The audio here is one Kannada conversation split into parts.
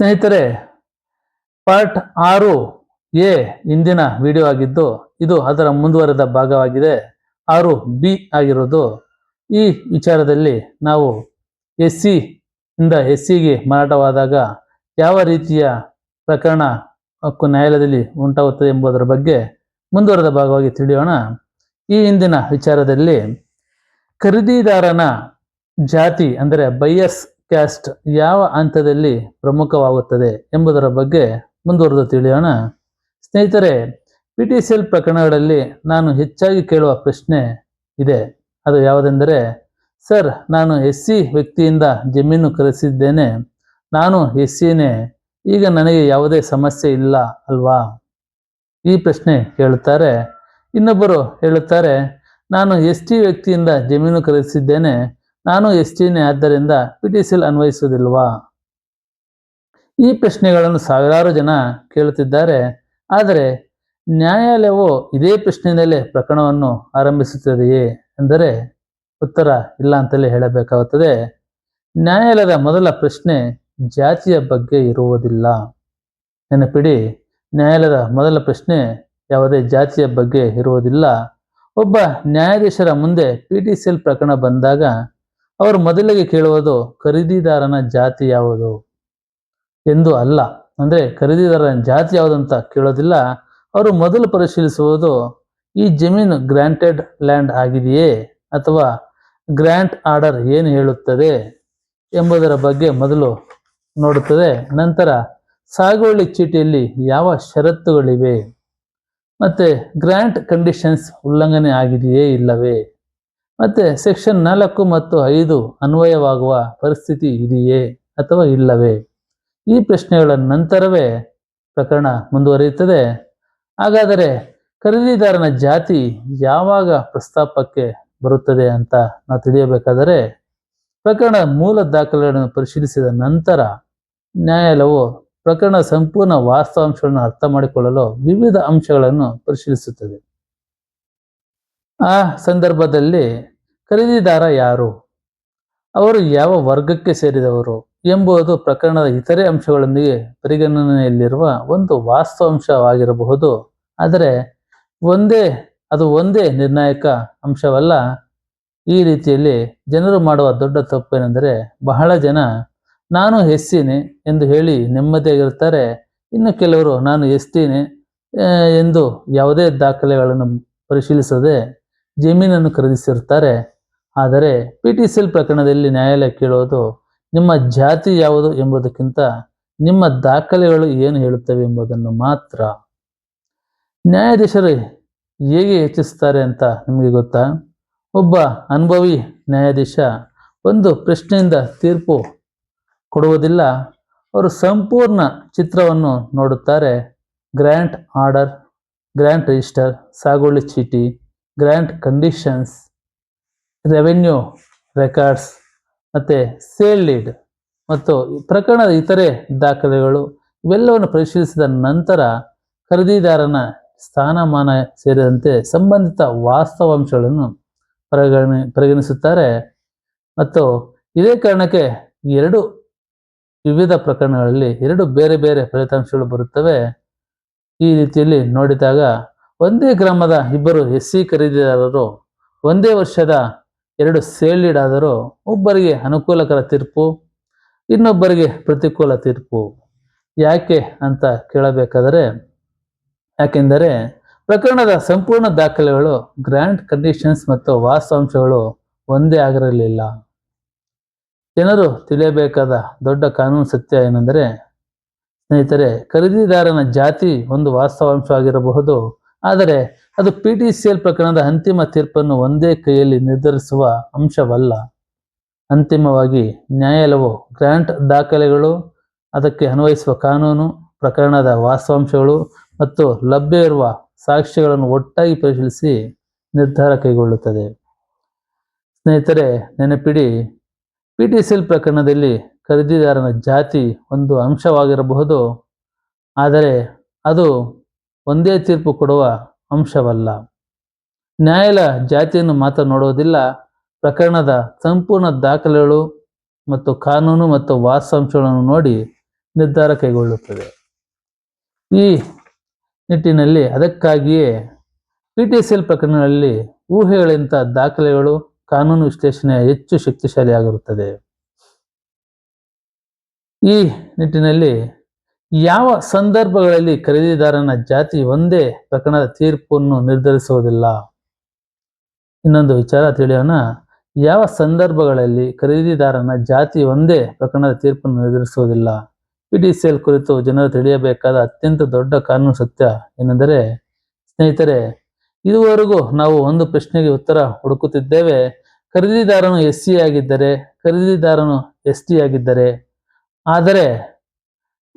ಸ್ನೇಹಿತರೆ, ಪಾರ್ಟ್ 6A ಇಂದಿನ ವಿಡಿಯೋ ಆಗಿದ್ದು, ಇದು ಅದರ ಮುಂದುವರೆದ ಭಾಗವಾಗಿದೆ. 6B ಆಗಿರೋದು. ಈ ವಿಚಾರದಲ್ಲಿ ನಾವು SC ಇಂದ SCಗೆ ಮಾರಾಟವಾದಾಗ ಯಾವ ರೀತಿಯ ಪ್ರಕರಣ ಹಕ್ಕು ನ್ಯಾಯಾಲಯದಲ್ಲಿ ಉಂಟಾಗುತ್ತದೆ ಎಂಬುದರ ಬಗ್ಗೆ ಮುಂದುವರೆದ ಭಾಗವಾಗಿ ತಿಳಿಯೋಣ. ಈ ಹಿಂದಿನ ವಿಚಾರದಲ್ಲಿ ಖರೀದಿದಾರನ ಜಾತಿ ಅಂದರೆ ಬೈಯರ್ಸ್ ಕ್ಯಾಸ್ಟ್ ಯಾವ ಹಂತದಲ್ಲಿ ಪ್ರಮುಖವಾಗುತ್ತದೆ ಎಂಬುದರ ಬಗ್ಗೆ ಮುಂದುವರೆದು ತಿಳಿಯೋಣ. ಸ್ನೇಹಿತರೆ, PTCL ಪ್ರಕರಣಗಳಲ್ಲಿ ನಾನು ಹೆಚ್ಚಾಗಿ ಕೇಳುವ ಪ್ರಶ್ನೆ ಇದೆ. ಅದು ಯಾವುದೆಂದರೆ, ಸರ್, ನಾನು SC ವ್ಯಕ್ತಿಯಿಂದ ಜಮೀನು ಖರೀದಿಸಿದ್ದೇನೆ, ನಾನು SCನೇ, ಈಗ ನನಗೆ ಯಾವುದೇ ಸಮಸ್ಯೆ ಇಲ್ಲ ಅಲ್ವಾ? ಈ ಪ್ರಶ್ನೆ ಕೇಳುತ್ತಾರೆ. ಇನ್ನೊಬ್ಬರು ಹೇಳುತ್ತಾರೆ, ನಾನು ST ವ್ಯಕ್ತಿಯಿಂದ ಜಮೀನು ಖರೀದಿಸಿದ್ದೇನೆ, ನಾನು STನೇ, ಆದ್ದರಿಂದ PTCL ಅನ್ವಯಿಸುವುದಿಲ್ವಾ? ಈ ಪ್ರಶ್ನೆಗಳನ್ನು ಸಾವಿರಾರು ಜನ ಕೇಳುತ್ತಿದ್ದಾರೆ. ಆದರೆ ನ್ಯಾಯಾಲಯವು ಇದೇ ಪ್ರಶ್ನೆಯಿಂದಲೇ ಪ್ರಕರಣವನ್ನು ಆರಂಭಿಸುತ್ತದೆಯೇ ಎಂದರೆ ಉತ್ತರ ಇಲ್ಲ ಅಂತಲೇ ಹೇಳಬೇಕಾಗುತ್ತದೆ. ನ್ಯಾಯಾಲಯದ ಮೊದಲ ಪ್ರಶ್ನೆ ಜಾತಿಯ ಬಗ್ಗೆ ಇರುವುದಿಲ್ಲ. ನೆನಪಿಡಿ, ನ್ಯಾಯಾಲಯದ ಮೊದಲ ಪ್ರಶ್ನೆ ಯಾವುದೇ ಜಾತಿಯ ಬಗ್ಗೆ ಇರುವುದಿಲ್ಲ. ಒಬ್ಬ ನ್ಯಾಯಾಧೀಶರ ಮುಂದೆ PTCL ಪ್ರಕರಣ ಬಂದಾಗ ಅವರು ಮೊದಲಿಗೆ ಕೇಳುವುದು ಖರೀದಿದಾರನ ಜಾತಿ ಯಾವುದು ಎಂದು ಅಲ್ಲ. ಅಂದರೆ ಖರೀದಿದಾರನ ಜಾತಿ ಯಾವುದು ಅಂತ ಕೇಳೋದಿಲ್ಲ. ಅವರು ಮೊದಲು ಪರಿಶೀಲಿಸುವುದು ಈ ಜಮೀನು ಗ್ರಾಂಟೆಡ್ ಲ್ಯಾಂಡ್ ಆಗಿದೆಯೇ ಅಥವಾ ಗ್ರಾಂಟ್ ಆರ್ಡರ್ ಏನು ಹೇಳುತ್ತದೆ ಎಂಬುದರ ಬಗ್ಗೆ ಮೊದಲು ನೋಡುತ್ತದೆ. ನಂತರ ಸಾಗುವಳಿ ಚೀಟಿಯಲ್ಲಿ ಯಾವ ಷರತ್ತುಗಳಿವೆ ಮತ್ತು ಗ್ರಾಂಟ್ ಕಂಡೀಷನ್ಸ್ ಉಲ್ಲಂಘನೆ ಆಗಿದೆಯೇ ಇಲ್ಲವೇ, ಮತ್ತು ಸೆಕ್ಷನ್ 4 ಮತ್ತು 5 ಅನ್ವಯವಾಗುವ ಪರಿಸ್ಥಿತಿ ಇದೆಯೇ ಅಥವಾ ಇಲ್ಲವೇ. ಈ ಪ್ರಶ್ನೆಗಳ ನಂತರವೇ ಪ್ರಕರಣ ಮುಂದುವರಿಯುತ್ತದೆ. ಹಾಗಾದರೆ ಖರೀದಿದಾರನ ಜಾತಿ ಯಾವಾಗ ಪ್ರಸ್ತಾಪಕ್ಕೆ ಬರುತ್ತದೆ ಅಂತ ನಾವು ತಿಳಿಯಬೇಕಾದರೆ, ಪ್ರಕರಣದ ಮೂಲ ದಾಖಲೆಗಳನ್ನು ಪರಿಶೀಲಿಸಿದ ನಂತರ ನ್ಯಾಯಾಲಯವು ಪ್ರಕರಣದ ಸಂಪೂರ್ಣ ವಾಸ್ತವಾಂಶಗಳನ್ನು ಅರ್ಥ ಮಾಡಿಕೊಳ್ಳಲು ವಿವಿಧ ಅಂಶಗಳನ್ನು ಪರಿಶೀಲಿಸುತ್ತದೆ. ಆ ಸಂದರ್ಭದಲ್ಲಿ ಖರೀದಿದಾರ ಯಾರು, ಅವರು ಯಾವ ವರ್ಗಕ್ಕೆ ಸೇರಿದವರು ಎಂಬುದು ಪ್ರಕರಣದ ಇತರೆ ಅಂಶಗಳೊಂದಿಗೆ ಪರಿಗಣನೆಯಲ್ಲಿರುವ ಒಂದು ವಾಸ್ತವಾಂಶವಾಗಿರಬಹುದು. ಆದರೆ ಅದು ಒಂದೇ ನಿರ್ಣಾಯಕ ಅಂಶವಲ್ಲ. ಈ ರೀತಿಯಲ್ಲಿ ಜನರು ಮಾಡುವ ದೊಡ್ಡ ತಪ್ಪೇನೆಂದರೆ, ಬಹಳ ಜನ ನಾನು SCನೇ ಎಂದು ಹೇಳಿ ನೆಮ್ಮದಿಯಾಗಿರುತ್ತಾರೆ. ಇನ್ನು ಕೆಲವರು ನಾನು STನೇ ಎಂದು ಯಾವುದೇ ದಾಖಲೆಗಳನ್ನು ಪರಿಶೀಲಿಸದೆ ಜಮೀನನ್ನು ಖರೀದಿಸಿರುತ್ತಾರೆ. ಆದರೆ PTCL ಪ್ರಕರಣದಲ್ಲಿ ನ್ಯಾಯಾಲಯ ಕೇಳುವುದು ನಿಮ್ಮ ಜಾತಿ ಯಾವುದು ಎಂಬುದಕ್ಕಿಂತ ನಿಮ್ಮ ದಾಖಲೆಗಳು ಏನು ಹೇಳುತ್ತವೆ ಎಂಬುದನ್ನು ಮಾತ್ರ. ನ್ಯಾಯಾಧೀಶರು ಹೇಗೆ ಯೋಚಿಸುತ್ತಾರೆ ಅಂತ ನಿಮಗೆ ಗೊತ್ತಾ? ಒಬ್ಬ ಅನುಭವಿ ನ್ಯಾಯಾಧೀಶ ಒಂದು ಪ್ರಶ್ನೆಯಿಂದ ತೀರ್ಪು ಕೊಡುವುದಿಲ್ಲ. ಅವರು ಸಂಪೂರ್ಣ ಚಿತ್ರವನ್ನು ನೋಡುತ್ತಾರೆ. ಗ್ರಾಂಟ್ ಆರ್ಡರ್, ಗ್ರಾಂಟ್ ರಿಜಿಸ್ಟರ್, ಸಾಗುವಳಿ ಚೀಟಿ, ಗ್ರಾಂಟ್ ಕಂಡೀಷನ್ಸ್, ರೆವೆನ್ಯೂ ರೆಕಾರ್ಡ್ಸ್ ಮತ್ತು ಸೇಲ್ ಡೀಡ್ ಮತ್ತು ಪ್ರಕರಣದ ಇತರೆ ದಾಖಲೆಗಳು ಇವೆಲ್ಲವನ್ನು ಪರಿಶೀಲಿಸಿದ ನಂತರ ಖರೀದಿದಾರನ ಸ್ಥಾನಮಾನ ಸೇರಿದಂತೆ ಸಂಬಂಧಿತ ವಾಸ್ತವಾಂಶಗಳನ್ನು ಪರಿಗಣಿಸುತ್ತಾರೆ. ಮತ್ತು ಇದೇ ಕಾರಣಕ್ಕೆ ಎರಡು ವಿವಿಧ ಪ್ರಕರಣಗಳಲ್ಲಿ ಎರಡು ಬೇರೆ ಬೇರೆ ಫಲಿತಾಂಶಗಳು ಬರುತ್ತವೆ. ಈ ರೀತಿಯಲ್ಲಿ ನೋಡಿದಾಗ ಒಂದೇ ಗ್ರಾಮದ ಇಬ್ಬರು SC ಖರೀದಿದಾರರು ಒಂದೇ ವರ್ಷದ 2 ಸೇಲ್ ಡೀಡ್ ಆದರೂ ಒಬ್ಬರಿಗೆ ಅನುಕೂಲಕರ ತೀರ್ಪು, ಇನ್ನೊಬ್ಬರಿಗೆ ಪ್ರತಿಕೂಲ ತೀರ್ಪು. ಯಾಕೆ ಅಂತ ಕೇಳಬೇಕಾದರೆ, ಯಾಕೆಂದರೆ ಪ್ರಕರಣದ ಸಂಪೂರ್ಣ ದಾಖಲೆಗಳು, ಗ್ರಾಂಟ್ ಕಂಡೀಷನ್ಸ್ ಮತ್ತು ವಾಸ್ತವಾಂಶಗಳು ಒಂದೇ ಆಗಿರಲಿಲ್ಲ. ಜನರು ತಿಳಿಯಬೇಕಾದ ದೊಡ್ಡ ಕಾನೂನು ಸತ್ಯ ಏನೆಂದರೆ, ಸ್ನೇಹಿತರೆ, ಖರೀದಿದಾರನ ಜಾತಿ ಒಂದು ವಾಸ್ತವಾಂಶವಾಗಿರಬಹುದು, ಆದರೆ ಅದು PTCL ಪ್ರಕರಣದ ಅಂತಿಮ ತೀರ್ಪನ್ನು ಒಂದೇ ಕೈಯಲ್ಲಿ ನಿರ್ಧರಿಸುವ ಅಂಶವಲ್ಲ. ಅಂತಿಮವಾಗಿ ನ್ಯಾಯಾಲಯವು ಗ್ರಾಂಟ್ ದಾಖಲೆಗಳು, ಅದಕ್ಕೆ ಅನ್ವಯಿಸುವ ಕಾನೂನು, ಪ್ರಕರಣದ ವಾಸ್ತವಾಂಶಗಳು ಮತ್ತು ಲಭ್ಯ ಇರುವ ಸಾಕ್ಷ್ಯಗಳನ್ನು ಒಟ್ಟಾಗಿ ಪರಿಶೀಲಿಸಿ ನಿರ್ಧಾರ ಕೈಗೊಳ್ಳುತ್ತದೆ. ಸ್ನೇಹಿತರೆ, ನೆನಪಿಡಿ, PTCL ಪ್ರಕರಣದಲ್ಲಿ ಖರೀದಿದಾರನ ಜಾತಿ ಒಂದು ಅಂಶವಾಗಿರಬಹುದು, ಆದರೆ ಅದು ಒಂದೇ ತೀರ್ಪು ಕೊಡುವ ಅಂಶವಲ್ಲ. ನ್ಯಾಯಾಲಯ ಜಾತಿಯನ್ನು ಮಾತ್ರ ನೋಡುವುದಿಲ್ಲ, ಪ್ರಕರಣದ ಸಂಪೂರ್ಣ ದಾಖಲೆಗಳು ಮತ್ತು ಕಾನೂನು ಮತ್ತು ವಾಸ್ತವಾಂಶಗಳನ್ನು ನೋಡಿ ನಿರ್ಧಾರ ಕೈಗೊಳ್ಳುತ್ತದೆ. ಈ ನಿಟ್ಟಿನಲ್ಲಿ ಅದಕ್ಕಾಗಿಯೇ PTCL ಪ್ರಕರಣಗಳಲ್ಲಿ ಊಹೆಗಳಿಂದ ದಾಖಲೆಗಳು ಕಾನೂನು ವಿಶ್ಲೇಷಣೆ ಹೆಚ್ಚು ಶಕ್ತಿಶಾಲಿಯಾಗಿರುತ್ತದೆ. ಈ ನಿಟ್ಟಿನಲ್ಲಿ ಯಾವ ಸಂದರ್ಭಗಳಲ್ಲಿ ಖರೀದಿದಾರನ ಜಾತಿ ಒಂದೇ ಪ್ರಕರಣದ ತೀರ್ಪನ್ನು ನಿರ್ಧರಿಸುವುದಿಲ್ಲ? ಇನ್ನೊಂದು ವಿಚಾರ ತಿಳಿಯೋಣ. ಯಾವ ಸಂದರ್ಭಗಳಲ್ಲಿ ಖರೀದಿದಾರನ ಜಾತಿ ಒಂದೇ ಪ್ರಕರಣದ ತೀರ್ಪನ್ನು ನಿರ್ಧರಿಸುವುದಿಲ್ಲ? PTCL ಕುರಿತು ಜನರು ತಿಳಿಯಬೇಕಾದ ಅತ್ಯಂತ ದೊಡ್ಡ ಕಾನೂನು ಸತ್ಯ ಏನೆಂದರೆ, ಸ್ನೇಹಿತರೆ, ಇದುವರೆಗೂ ನಾವು ಒಂದು ಪ್ರಶ್ನೆಗೆ ಉತ್ತರ ಹುಡುಕುತ್ತಿದ್ದೇವೆ. ಖರೀದಿದಾರನು SC ಆಗಿದ್ದರೆ, ಖರೀದಿದಾರನು ST ಆಗಿದ್ದರೆ. ಆದರೆ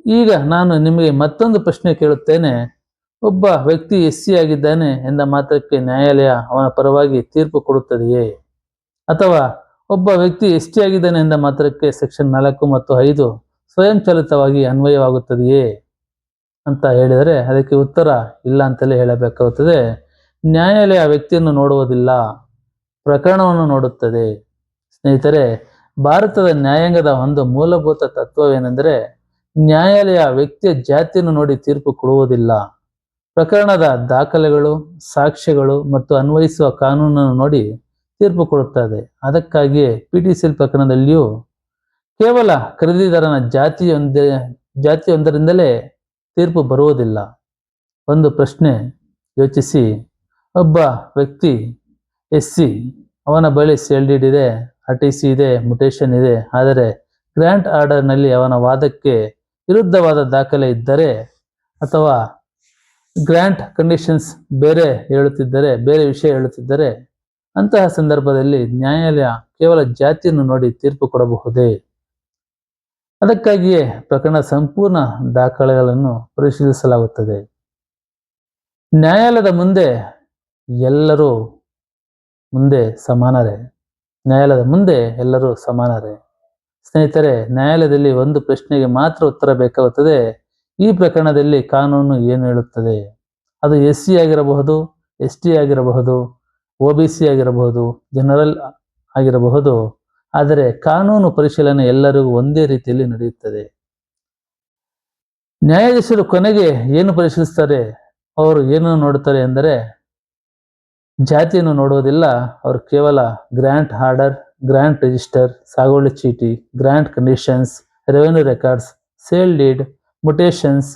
ಈಗ ನಾನು ನಿಮಗೆ ಮತ್ತೊಂದು ಪ್ರಶ್ನೆ ಕೇಳುತ್ತೇನೆ. ಒಬ್ಬ ವ್ಯಕ್ತಿ SC ಆಗಿದ್ದಾನೆ ಎಂದ ಮಾತ್ರಕ್ಕೆ ನ್ಯಾಯಾಲಯ ಅವನ ಪರವಾಗಿ ತೀರ್ಪು ಕೊಡುತ್ತದೆಯೇ? ಅಥವಾ ಒಬ್ಬ ವ್ಯಕ್ತಿ ST ಆಗಿದ್ದಾನೆ ಎಂದ ಮಾತ್ರಕ್ಕೆ ಸೆಕ್ಷನ್ 4 ಮತ್ತು 5 ಸ್ವಯಂಚಾಲಿತವಾಗಿ ಅನ್ವಯವಾಗುತ್ತದೆಯೇ ಅಂತ ಹೇಳಿದರೆ ಅದಕ್ಕೆ ಉತ್ತರ ಇಲ್ಲ ಅಂತಲೇ ಹೇಳಬೇಕಾಗುತ್ತದೆ. ನ್ಯಾಯಾಲಯ ವ್ಯಕ್ತಿಯನ್ನು ನೋಡುವುದಿಲ್ಲ, ಪ್ರಕರಣವನ್ನು ನೋಡುತ್ತದೆ. ಸ್ನೇಹಿತರೆ, ಭಾರತದ ನ್ಯಾಯಾಂಗದ ಒಂದು ಮೂಲಭೂತ ತತ್ವವೇನೆಂದರೆ, ನ್ಯಾಯಾಲಯ ವ್ಯಕ್ತಿಯ ಜಾತಿಯನ್ನು ನೋಡಿ ತೀರ್ಪು ಕೊಡುವುದಿಲ್ಲ. ಪ್ರಕರಣದ ದಾಖಲೆಗಳು, ಸಾಕ್ಷ್ಯಗಳು ಮತ್ತು ಅನ್ವಯಿಸುವ ಕಾನೂನನ್ನು ನೋಡಿ ತೀರ್ಪು ಕೊಡುತ್ತದೆ. ಅದಕ್ಕಾಗಿಯೇ PTCL ಪ್ರಕರಣದಲ್ಲಿಯೂ ಕೇವಲ ಖರೀದಿದಾರನ ಜಾತಿಯೊಂದರಿಂದಲೇ ತೀರ್ಪು ಬರುವುದಿಲ್ಲ. ಒಂದು ಪ್ರಶ್ನೆ ಯೋಚಿಸಿ. ಒಬ್ಬ ವ್ಯಕ್ತಿ SC, ಅವನ ಬಳಿ ಸೇಲ್ ಡೀಡ್ ಇದೆ, RTC ಇದೆ, ಮುಟೇಷನ್ ಇದೆ. ಆದರೆ ಗ್ರ್ಯಾಂಟ್ ಆರ್ಡರ್ನಲ್ಲಿ ಅವನ ವಾದಕ್ಕೆ ವಿರುದ್ಧವಾದ ದಾಖಲೆ ಇದ್ದರೆ ಅಥವಾ ಗ್ರ್ಯಾಂಟ್ ಕಂಡೀಷನ್ಸ್ ಬೇರೆ ವಿಷಯ ಹೇಳುತ್ತಿದ್ದರೆ ಅಂತಹ ಸಂದರ್ಭದಲ್ಲಿ ನ್ಯಾಯಾಲಯ ಕೇವಲ ಜಾತಿಯನ್ನು ನೋಡಿ ತೀರ್ಪು ಕೊಡಬಹುದೇ? ಅದಕ್ಕಾಗಿಯೇ ಪ್ರಕರಣದ ಸಂಪೂರ್ಣ ದಾಖಲೆಗಳನ್ನು ಪರಿಶೀಲಿಸಲಾಗುತ್ತದೆ. ನ್ಯಾಯಾಲಯದ ಮುಂದೆ ಎಲ್ಲರೂ ಸಮಾನರೇ. ಸ್ನೇಹಿತರೆ, ನ್ಯಾಯಾಲಯದಲ್ಲಿ ಒಂದು ಪ್ರಶ್ನೆಗೆ ಮಾತ್ರ ಉತ್ತರ ಬೇಕಾಗುತ್ತದೆ. ಈ ಪ್ರಕರಣದಲ್ಲಿ ಕಾನೂನು ಏನು ಹೇಳುತ್ತದೆ? ಅದು SC ಆಗಿರಬಹುದು, ST ಆಗಿರಬಹುದು, OBC ಆಗಿರಬಹುದು, ಜನರಲ್ ಆಗಿರಬಹುದು. ಆದರೆ ಕಾನೂನು ಪರಿಶೀಲನೆ ಎಲ್ಲರಿಗೂ ಒಂದೇ ರೀತಿಯಲ್ಲಿ ನಡೆಯುತ್ತದೆ. ನ್ಯಾಯಾಧೀಶರು ಕೊನೆಗೆ ಏನು ಪರಿಶೀಲಿಸ್ತಾರೆ? ಅವರು ಏನನ್ನು ನೋಡುತ್ತಾರೆ ಎಂದರೆ ಜಾತಿಯನ್ನು ನೋಡುವುದಿಲ್ಲ. ಅವರು ಕೇವಲ ಗ್ರ್ಯಾಂಟ್ ಆರ್ಡರ್, ಗ್ರ್ಯಾಂಟ್ ರಿಜಿಸ್ಟರ್, ಸಾಗುವಳಿ ಚೀಟಿ, grant conditions, revenue records, sale deed, mutations,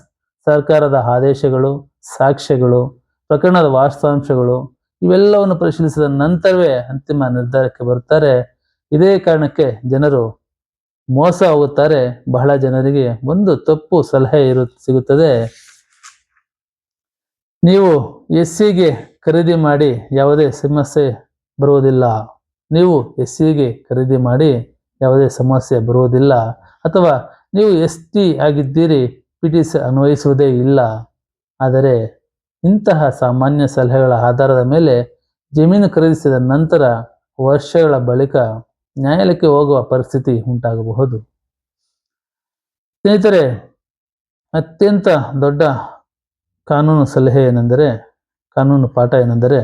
ಸರ್ಕಾರದ ಆದೇಶಗಳು, ಸಾಕ್ಷ್ಯಗಳು, ಪ್ರಕರಣದ ವಾಸ್ತವಾಂಶಗಳು ಇವೆಲ್ಲವನ್ನು ಪರಿಶೀಲಿಸಿದ ನಂತರವೇ ಅಂತಿಮ ನಿರ್ಧಾರಕ್ಕೆ ಬರುತ್ತಾರೆ. ಇದೇ ಕಾರಣಕ್ಕೆ ಜನರು ಮೋಸ ಹೋಗುತ್ತಾರೆ. ಬಹಳ ಜನರಿಗೆ ಒಂದು ತಪ್ಪು ಸಲಹೆ ಸಿಗುತ್ತದೆ. ನೀವು SCಗೆ ಖರೀದಿ ಮಾಡಿ ಯಾವುದೇ ಸಮಸ್ಯೆ ಬರುವುದಿಲ್ಲ. ಅಥವಾ ನೀವು ST ಆಗಿದ್ದೀರಿ, PTCL ಅನ್ವಯಿಸುವುದೇ ಇಲ್ಲ. ಆದರೆ ಇಂತಹ ಸಾಮಾನ್ಯ ಸಲಹೆಗಳ ಆಧಾರದ ಮೇಲೆ ಜಮೀನು ಖರೀದಿಸಿದ ನಂತರ ವರ್ಷಗಳ ಬಳಿಕ ನ್ಯಾಯಾಲಯಕ್ಕೆ ಹೋಗುವ ಪರಿಸ್ಥಿತಿ ಉಂಟಾಗಬಹುದು. ಸ್ನೇಹಿತರೆ, ಅತ್ಯಂತ ದೊಡ್ಡ ಕಾನೂನು ಪಾಠ ಏನೆಂದರೆ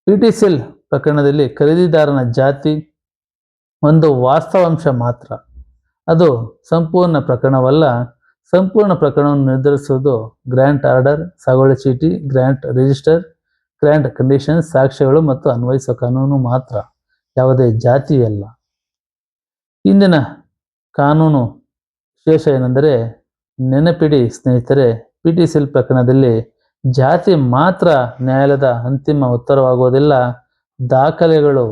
PTCL ಪ್ರಕರಣದಲ್ಲಿ ಖರೀದಿದಾರನ ಜಾತಿ ಒಂದು ವಾಸ್ತವಾಂಶ ಮಾತ್ರ. ಅದು ಸಂಪೂರ್ಣ ಪ್ರಕರಣವಲ್ಲ. ಸಂಪೂರ್ಣ ಪ್ರಕರಣವನ್ನು ನಿರ್ಧರಿಸುವುದು ಗ್ರ್ಯಾಂಟ್ ಆರ್ಡರ್, ಸಾಗುವಳಿ ಚೀಟಿ, ಗ್ರ್ಯಾಂಟ್ ರಿಜಿಸ್ಟರ್, ಗ್ರ್ಯಾಂಟ್ ಕಂಡೀಷನ್ಸ್, ಸಾಕ್ಷ್ಯಗಳು ಮತ್ತು ಅನ್ವಯಿಸುವ ಕಾನೂನು ಮಾತ್ರ, ಯಾವುದೇ ಜಾತಿಯಲ್ಲ. ಇಂದಿನ ಕಾನೂನು ವಿಶೇಷ ಏನೆಂದರೆ, ನೆನಪಿಡಿ ಸ್ನೇಹಿತರೆ, PTCL ಪ್ರಕರಣದಲ್ಲಿ ಜಾತಿ ಮಾತ್ರ ನ್ಯಾಯಾಲಯದ ಅಂತಿಮ ಉತ್ತರವಾಗುವುದಿಲ್ಲ. ದಾಖಲೆಗಳು,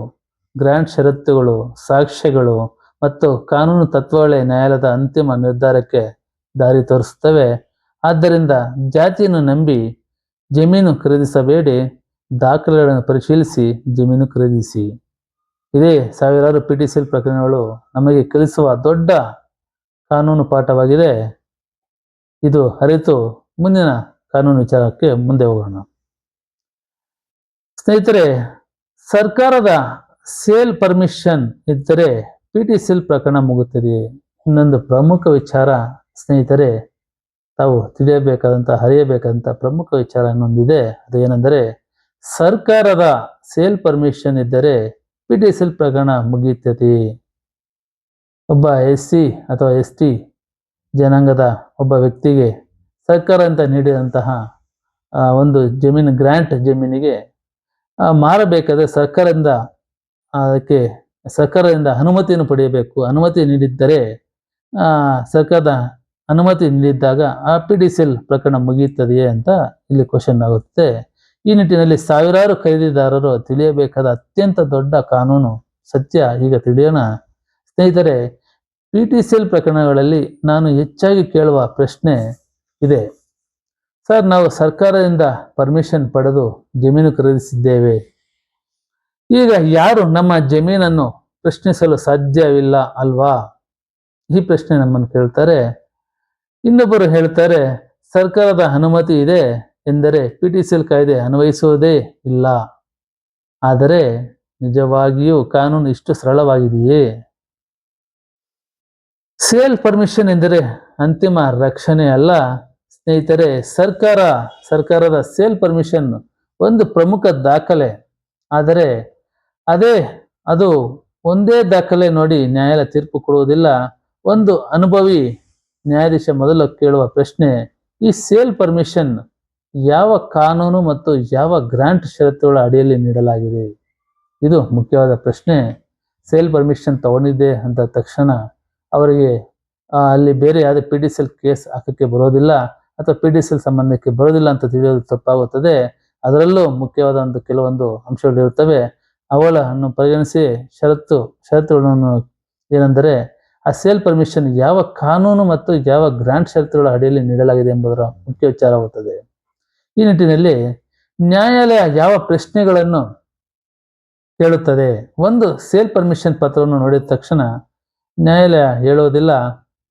ಗ್ರ್ಯಾಂಟ್ ಷರತ್ತುಗಳು, ಸಾಕ್ಷ್ಯಗಳು ಮತ್ತು ಕಾನೂನು ತತ್ವಗಳೇ ನ್ಯಾಯಾಲಯದ ಅಂತಿಮ ನಿರ್ಧಾರಕ್ಕೆ ದಾರಿ ತೋರಿಸುತ್ತವೆ. ಆದ್ದರಿಂದ ಜಾತಿಯನ್ನು ನಂಬಿ ಜಮೀನು ಖರೀದಿಸಬೇಡಿ. ದಾಖಲೆಗಳನ್ನು ಪರಿಶೀಲಿಸಿ ಜಮೀನು ಖರೀದಿಸಿ. ಇದೇ ಸಾವಿರಾರು PTCL ಪ್ರಕರಣಗಳು ನಮಗೆ ಕಲಿಸುವ ದೊಡ್ಡ ಕಾನೂನು ಪಾಠವಾಗಿದೆ. ಇದು ಅರಿತು ಮುಂದಿನ ಕಾನೂನು ವಿಚಾರಕ್ಕೆ ಮುಂದೆ ಹೋಗೋಣ. ಸ್ನೇಹಿತರೆ, ಸರ್ಕಾರದ ಸೇಲ್ ಪರ್ಮಿಷನ್ ಇದ್ದರೆ PTCL ಪ್ರಕರಣ ಮುಗುತ್ತದೆಯೇ? ಇನ್ನೊಂದು ಪ್ರಮುಖ ವಿಚಾರ ಸ್ನೇಹಿತರೆ, ತಾವು ಅರಿಯಬೇಕಾದಂಥ ಪ್ರಮುಖ ವಿಚಾರ ಇನ್ನೊಂದಿದೆ. ಅದು ಏನೆಂದರೆ, ಸರ್ಕಾರದ ಸೇಲ್ ಪರ್ಮಿಷನ್ ಇದ್ದರೆ PTCL ಪ್ರಕರಣ ಮುಗಿಯುತ್ತದೆಯೇ? ಒಬ್ಬ SC ಅಥವಾ ST ಜನಾಂಗದ ಒಬ್ಬ ವ್ಯಕ್ತಿಗೆ ಸರ್ಕಾರದಿಂದ ನೀಡಿದಂತಹ ಒಂದು ಜಮೀನು ಗ್ರ್ಯಾಂಟ್ ಜಮೀನಿಗೆ ಮಾರಬೇಕಾದ್ರೆ ಅದಕ್ಕೆ ಸರ್ಕಾರದಿಂದ ಅನುಮತಿಯನ್ನು ಪಡೆಯಬೇಕು. ಅನುಮತಿ ನೀಡಿದ್ದರೆ ಸರ್ಕಾರದ ಅನುಮತಿ ನೀಡಿದ್ದಾಗ ಆ PDCL ಪ್ರಕರಣ ಮುಗಿಯುತ್ತದೆಯೇ ಅಂತ ಇಲ್ಲಿ ಕ್ವಶನ್ ಆಗುತ್ತೆ. ಈ ನಿಟ್ಟಿನಲ್ಲಿ ಸಾವಿರಾರು ಖರೀದಿದಾರರು ತಿಳಿಯಬೇಕಾದ ಅತ್ಯಂತ ದೊಡ್ಡ ಕಾನೂನು ಸತ್ಯ ಈಗ ತಿಳಿಯೋಣ. ಸ್ನೇಹಿತರೆ, PTCL ಪ್ರಕರಣಗಳಲ್ಲಿ ನಾನು ಹೆಚ್ಚಾಗಿ ಕೇಳುವ ಪ್ರಶ್ನೆ ಇದೆ. ಸರ್, ನಾವು ಸರ್ಕಾರದಿಂದ ಪರ್ಮಿಷನ್ ಪಡೆದು ಜಮೀನು ಖರೀದಿಸಿದ್ದೇವೆ. ಈಗ ಯಾರು ನಮ್ಮ ಜಮೀನನ್ನು ಪ್ರಶ್ನಿಸಲು ಸಾಧ್ಯವಿಲ್ಲ ಅಲ್ವಾ? ಈ ಪ್ರಶ್ನೆ ನಮ್ಮನ್ನು ಕೇಳ್ತಾರೆ. ಇನ್ನೊಬ್ಬರು ಹೇಳ್ತಾರೆ, ಸರ್ಕಾರದ ಅನುಮತಿ ಇದೆ ಎಂದರೆ PTCL ಕಾಯ್ದೆ ಅನ್ವಯಿಸುವುದೇ ಇಲ್ಲ. ಆದರೆ ನಿಜವಾಗಿಯೂ ಕಾನೂನು ಇಷ್ಟು ಸರಳವಾಗಿದೆಯೇ? ಸೇಲ್ ಪರ್ಮಿಷನ್ ಎಂದರೆ ಅಂತಿಮ ರಕ್ಷಣೆ ಅಲ್ಲ ಸ್ನೇಹಿತರೆ. ಸರ್ಕಾರದ ಸೇಲ್ ಪರ್ಮಿಷನ್ ಒಂದು ಪ್ರಮುಖ ದಾಖಲೆ. ಆದರೆ ಅದು ಒಂದೇ ದಾಖಲೆ ನೋಡಿ ನ್ಯಾಯಾಲಯ ತೀರ್ಪು ಕೊಡುವುದಿಲ್ಲ. ಒಂದು ಅನುಭವಿ ನ್ಯಾಯಾಧೀಶ ಮೊದಲು ಕೇಳುವ ಪ್ರಶ್ನೆ, ಈ ಸೇಲ್ ಪರ್ಮಿಷನ್ ಯಾವ ಕಾನೂನು ಮತ್ತು ಯಾವ ಗ್ರಾಂಟ್ ಷರತ್ತುಗಳ ಅಡಿಯಲ್ಲಿ ನೀಡಲಾಗಿದೆ? ಇದು ಮುಖ್ಯವಾದ ಪ್ರಶ್ನೆ. ಸೇಲ್ ಪರ್ಮಿಷನ್ ತಗೊಂಡಿದ್ದೆ ಅಂತ ತಕ್ಷಣ ಅವರಿಗೆ ಅಲ್ಲಿ ಬೇರೆ ಯಾವುದೇ PTCL ಕೇಸ್ ಹಾಕಕ್ಕೆ ಬರೋದಿಲ್ಲ ಅಥವಾ PTCL ಸಂಬಂಧಕ್ಕೆ ಬರೋದಿಲ್ಲ ಅಂತ ತಿಳಿಯೋದು ತಪ್ಪಾಗುತ್ತದೆ. ಅದರಲ್ಲೂ ಮುಖ್ಯವಾದ ಕೆಲವೊಂದು ಅಂಶಗಳಿರುತ್ತವೆ. ಅವುಗಳನ್ನು ಪರಿಗಣಿಸಿ ಷರತ್ತುಗಳನ್ನು ಏನೆಂದರೆ, ಆ ಸೇಲ್ ಪರ್ಮಿಷನ್ ಯಾವ ಕಾನೂನು ಮತ್ತು ಯಾವ ಗ್ರಾಂಟ್ ಷರತ್ತುಗಳ ಅಡಿಯಲ್ಲಿ ನೀಡಲಾಗಿದೆ ಎಂಬುದರ ಮುಖ್ಯ ವಿಚಾರವಾಗುತ್ತದೆ. ಈ ನಿಟ್ಟಿನಲ್ಲಿ ನ್ಯಾಯಾಲಯ ಯಾವ ಪ್ರಶ್ನೆಗಳನ್ನು ಕೇಳುತ್ತದೆ? ಒಂದು, ಸೇಲ್ ಪರ್ಮಿಷನ್ ಪತ್ರವನ್ನು ನೋಡಿದ ತಕ್ಷಣ ನ್ಯಾಯಾಲಯ ಹೇಳೋದಿಲ್ಲ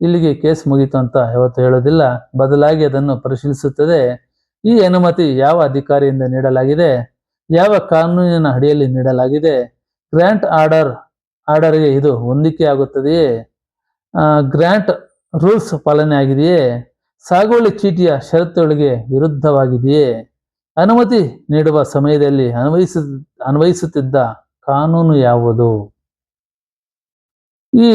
ಇಲ್ಲಿಗೆ ಕೇಸ್ ಮುಗೀತು ಅಂತ ಯಾವತ್ತು ಹೇಳೋದಿಲ್ಲ. ಬದಲಾಗಿ ಅದನ್ನು ಪರಿಶೀಲಿಸುತ್ತದೆ. ಈ ಅನುಮತಿ ಯಾವ ಅಧಿಕಾರಿಯಿಂದ ನೀಡಲಾಗಿದೆ? ಯಾವ ಕಾನೂನಿನ ಅಡಿಯಲ್ಲಿ ನೀಡಲಾಗಿದೆ? ಗ್ರಾಂಟ್ ಆರ್ಡರ್ಗೆ ಇದು ಹೊಂದಿಕೆ ಆಗುತ್ತದೆಯೇ? ಗ್ರಾಂಟ್ ರೂಲ್ಸ್ ಪಾಲನೆ ಆಗಿದೆಯೇ? ಸಾಗುವಳಿ ಚೀಟಿಯ ಷರತ್ತುಗಳಿಗೆ ವಿರುದ್ಧವಾಗಿದೆಯೇ? ಅನುಮತಿ ನೀಡುವ ಸಮಯದಲ್ಲಿ ಅನ್ವಯಿಸುತ್ತಿದ್ದ ಕಾನೂನು ಯಾವುದು? ಈ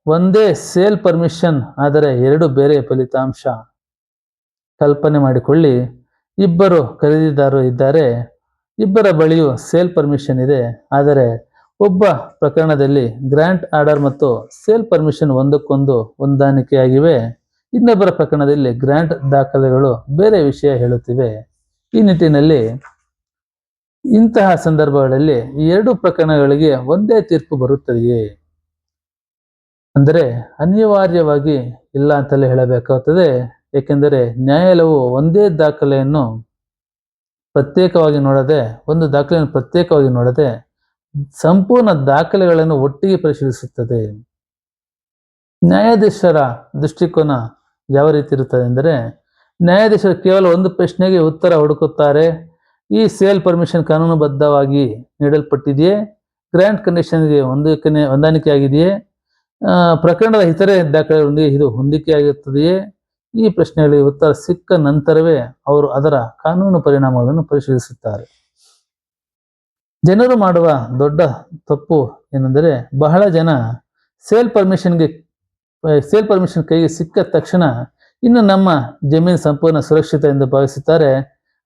ಒಂದೇ ಸೇಲ್ ಪರ್ಮಿಷನ್ ಆದರೆ ಎರಡು ಬೇರೆ ಫಲಿತಾಂಶ. ಕಲ್ಪನೆ ಮಾಡಿಕೊಳ್ಳಿ, ಇಬ್ಬರು ಖರೀದಿದಾರರು ಇದ್ದಾರೆ. ಇಬ್ಬರ ಬಳಿಯೂ ಸೇಲ್ ಪರ್ಮಿಷನ್ ಇದೆ. ಆದರೆ ಒಬ್ಬ ಪ್ರಕರಣದಲ್ಲಿ ಗ್ರಾಂಟ್ ಆರ್ಡರ್ ಮತ್ತು ಸೇಲ್ ಪರ್ಮಿಷನ್ ಒಂದಕ್ಕೊಂದು ಹೊಂದಾಣಿಕೆಯಾಗಿವೆ. ಇನ್ನೊಬ್ಬರ ಪ್ರಕರಣದಲ್ಲಿ ಗ್ರಾಂಟ್ ದಾಖಲೆಗಳು ಬೇರೆ ವಿಷಯ ಹೇಳುತ್ತಿವೆ. ಈ ನಿಟ್ಟಿನಲ್ಲಿ ಇಂತಹ ಸಂದರ್ಭಗಳಲ್ಲಿ ಎರಡು ಪ್ರಕರಣಗಳಿಗೆ ಒಂದೇ ತೀರ್ಪು ಬರುತ್ತದೆಯೇ? ಅಂದರೆ ಅನಿವಾರ್ಯವಾಗಿ ಇಲ್ಲ ಅಂತಲೇ ಹೇಳಬೇಕಾಗುತ್ತದೆ. ಏಕೆಂದರೆ ನ್ಯಾಯಾಲಯವು ಒಂದೇ ದಾಖಲೆಯನ್ನು ಪ್ರತ್ಯೇಕವಾಗಿ ನೋಡದೆ ಸಂಪೂರ್ಣ ದಾಖಲೆಗಳನ್ನು ಒಟ್ಟಿಗೆ ಪರಿಶೀಲಿಸುತ್ತದೆ. ನ್ಯಾಯಾಧೀಶರ ದೃಷ್ಟಿಕೋನ ಯಾವ ರೀತಿ ಇರುತ್ತದೆ ಎಂದರೆ, ನ್ಯಾಯಾಧೀಶರು ಕೇವಲ ಒಂದು ಪ್ರಶ್ನೆಗೆ ಉತ್ತರ ಹುಡುಕುತ್ತಾರೆ. ಈ ಸೇಲ್ ಪರ್ಮಿಷನ್ ಕಾನೂನುಬದ್ಧವಾಗಿ ನೀಡಲ್ಪಟ್ಟಿದೆಯೇ? ಗ್ರಾಂಟ್ ಕಂಡೀಷನ್ಗೆ ಹೊಂದಾಣಿಕೆಯಾಗಿದೆಯೇ? ಪ್ರಕರಣದ ಇತರೆ ದಾಖಲೆಗಳೊಂದಿಗೆ ಇದು ಹೊಂದಿಕೆಯಾಗುತ್ತದೆಯೇ? ಈ ಪ್ರಶ್ನೆಗಳಿಗೆ ಉತ್ತರ ಸಿಕ್ಕ ನಂತರವೇ ಅವರು ಅದರ ಕಾನೂನು ಪರಿಣಾಮಗಳನ್ನು ಪರಿಶೀಲಿಸುತ್ತಾರೆ. ಜನರು ಮಾಡುವ ದೊಡ್ಡ ತಪ್ಪು ಏನೆಂದರೆ, ಬಹಳ ಜನ ಸೇಲ್ ಪರ್ಮಿಷನ್ ಕೈಗೆ ಸಿಕ್ಕ ತಕ್ಷಣ ಇನ್ನು ನಮ್ಮ ಜಮೀನು ಸಂಪೂರ್ಣ ಸುರಕ್ಷಿತ ಎಂದು ಭಾವಿಸುತ್ತಾರೆ.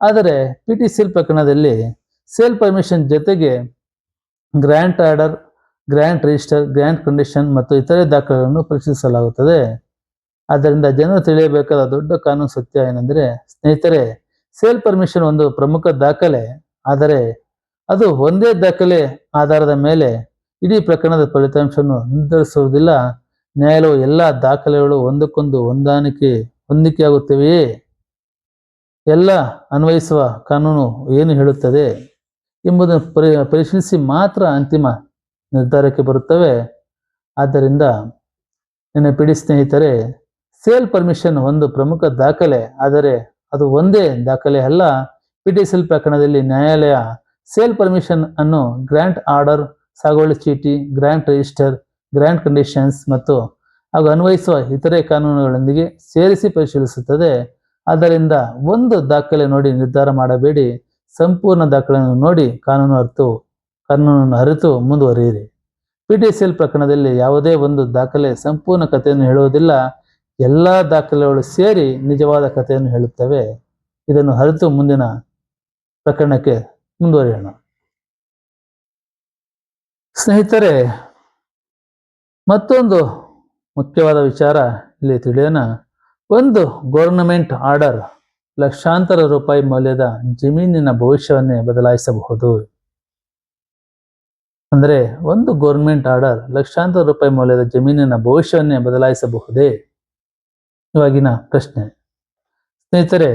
ಆದರೆ PTCL ಪ್ರಕರಣದಲ್ಲಿ ಸೇಲ್ ಪರ್ಮಿಷನ್ ಜೊತೆಗೆ grant order, grant register, grant condition ಮತ್ತು ಇತರೆ ದಾಖಲೆಗಳನ್ನು ಪರಿಶೀಲಿಸಲಾಗುತ್ತದೆ. ಆದ್ದರಿಂದ ಜನರು ತಿಳಿಯಬೇಕಾದ ದೊಡ್ಡ ಕಾನೂನು ಸತ್ಯ ಏನೆಂದರೆ, ಸ್ನೇಹಿತರೆ, ಸೇಲ್ ಪರ್ಮಿಷನ್ ಒಂದು ಪ್ರಮುಖ ದಾಖಲೆ. ಆದರೆ ಅದು ಒಂದೇ ದಾಖಲೆ ಆಧಾರದ ಮೇಲೆ ಇಡೀ ಪ್ರಕರಣದ ಫಲಿತಾಂಶವನ್ನು ನಿರ್ಧರಿಸುವುದಿಲ್ಲ. ನ್ಯಾಯಾಲಯವು ಎಲ್ಲ ದಾಖಲೆಗಳು ಒಂದಕ್ಕೊಂದು ಹೊಂದಿಕೆಯಾಗುತ್ತವೆಯೇ? ಎಲ್ಲ ಅನ್ವಯಿಸುವ ಕಾನೂನು ಏನು ಹೇಳುತ್ತದೆ ಎಂಬುದನ್ನು ಪರಿಶೀಲಿಸಿ ಮಾತ್ರ ಅಂತಿಮ ನಿರ್ಧಾರಕ್ಕೆ ಬರುತ್ತವೆ. ಆದ್ದರಿಂದ ನೆನಪಿಡಿ ಸ್ನೇಹಿತರೆ, ಸೇಲ್ ಪರ್ಮಿಷನ್ ಒಂದು ಪ್ರಮುಖ ದಾಖಲೆ. ಆದರೆ ಅದು ಒಂದೇ ದಾಖಲೆ ಅಲ್ಲ. PTCL ಪ್ರಕರಣದಲ್ಲಿ ನ್ಯಾಯಾಲಯ ಸೇಲ್ ಪರ್ಮಿಷನ್ ಅನ್ನು ಗ್ರಾಂಟ್ ಆರ್ಡರ್, ಸಾಗುವಳಿ ಚೀಟಿ, ಗ್ರಾಂಟ್ ರಿಜಿಸ್ಟರ್, ಗ್ರಾಂಟ್ ಕಂಡೀಷನ್ಸ್ ಮತ್ತು ಹಾಗೂ ಅನ್ವಯಿಸುವ ಇತರೆ ಕಾನೂನುಗಳೊಂದಿಗೆ ಸೇರಿಸಿ ಪರಿಶೀಲಿಸುತ್ತದೆ. ಆದ್ದರಿಂದ ಒಂದು ದಾಖಲೆ ನೋಡಿ ನಿರ್ಧಾರ ಮಾಡಬೇಡಿ. ಸಂಪೂರ್ಣ ದಾಖಲೆಯನ್ನು ನೋಡಿ ಕಾನೂನನ್ನು ಅರಿತು ಮುಂದುವರಿಯಿರಿ. PTCL ಪ್ರಕರಣದಲ್ಲಿ ಯಾವುದೇ ಒಂದು ದಾಖಲೆ ಸಂಪೂರ್ಣ ಕಥೆಯನ್ನು ಹೇಳುವುದಿಲ್ಲ. ಎಲ್ಲ ದಾಖಲೆಗಳು ಸೇರಿ ನಿಜವಾದ ಕಥೆಯನ್ನು ಹೇಳುತ್ತವೆ. ಇದನ್ನು ಅರಿತು ಮುಂದಿನ ಪ್ರಕರಣಕ್ಕೆ ಮುಂದುವರಿಯೋಣ. ಸ್ನೇಹಿತರೆ, ಮತ್ತೊಂದು ಮುಖ್ಯವಾದ ವಿಚಾರ ಇಲ್ಲಿ ತಿಳಿಯೋಣ. ಒಂದು ಗೌರ್ನಮೆಂಟ್ ಆರ್ಡರ್ ಲಕ್ಷಾಂತರ ರೂಪಾಯಿ ಮೌಲ್ಯದ ಜಮೀನಿನ ಭವಿಷ್ಯವನ್ನೇ ಬದಲಾಯಿಸಬಹುದು. ಅಂದ್ರೆ ಒಂದು ಗೌರ್ಮೆಂಟ್ ಆರ್ಡರ್ ಲಕ್ಷಾಂತರ ರೂಪಾಯಿ ಮೌಲ್ಯದ ಜಮೀನಿನ ಭವಿಷ್ಯವನ್ನೇ ಬದಲಾಯಿಸಬಹುದೇ? ಇವಾಗಿನ ಪ್ರಶ್ನೆ. ಸ್ನೇಹಿತರೆ,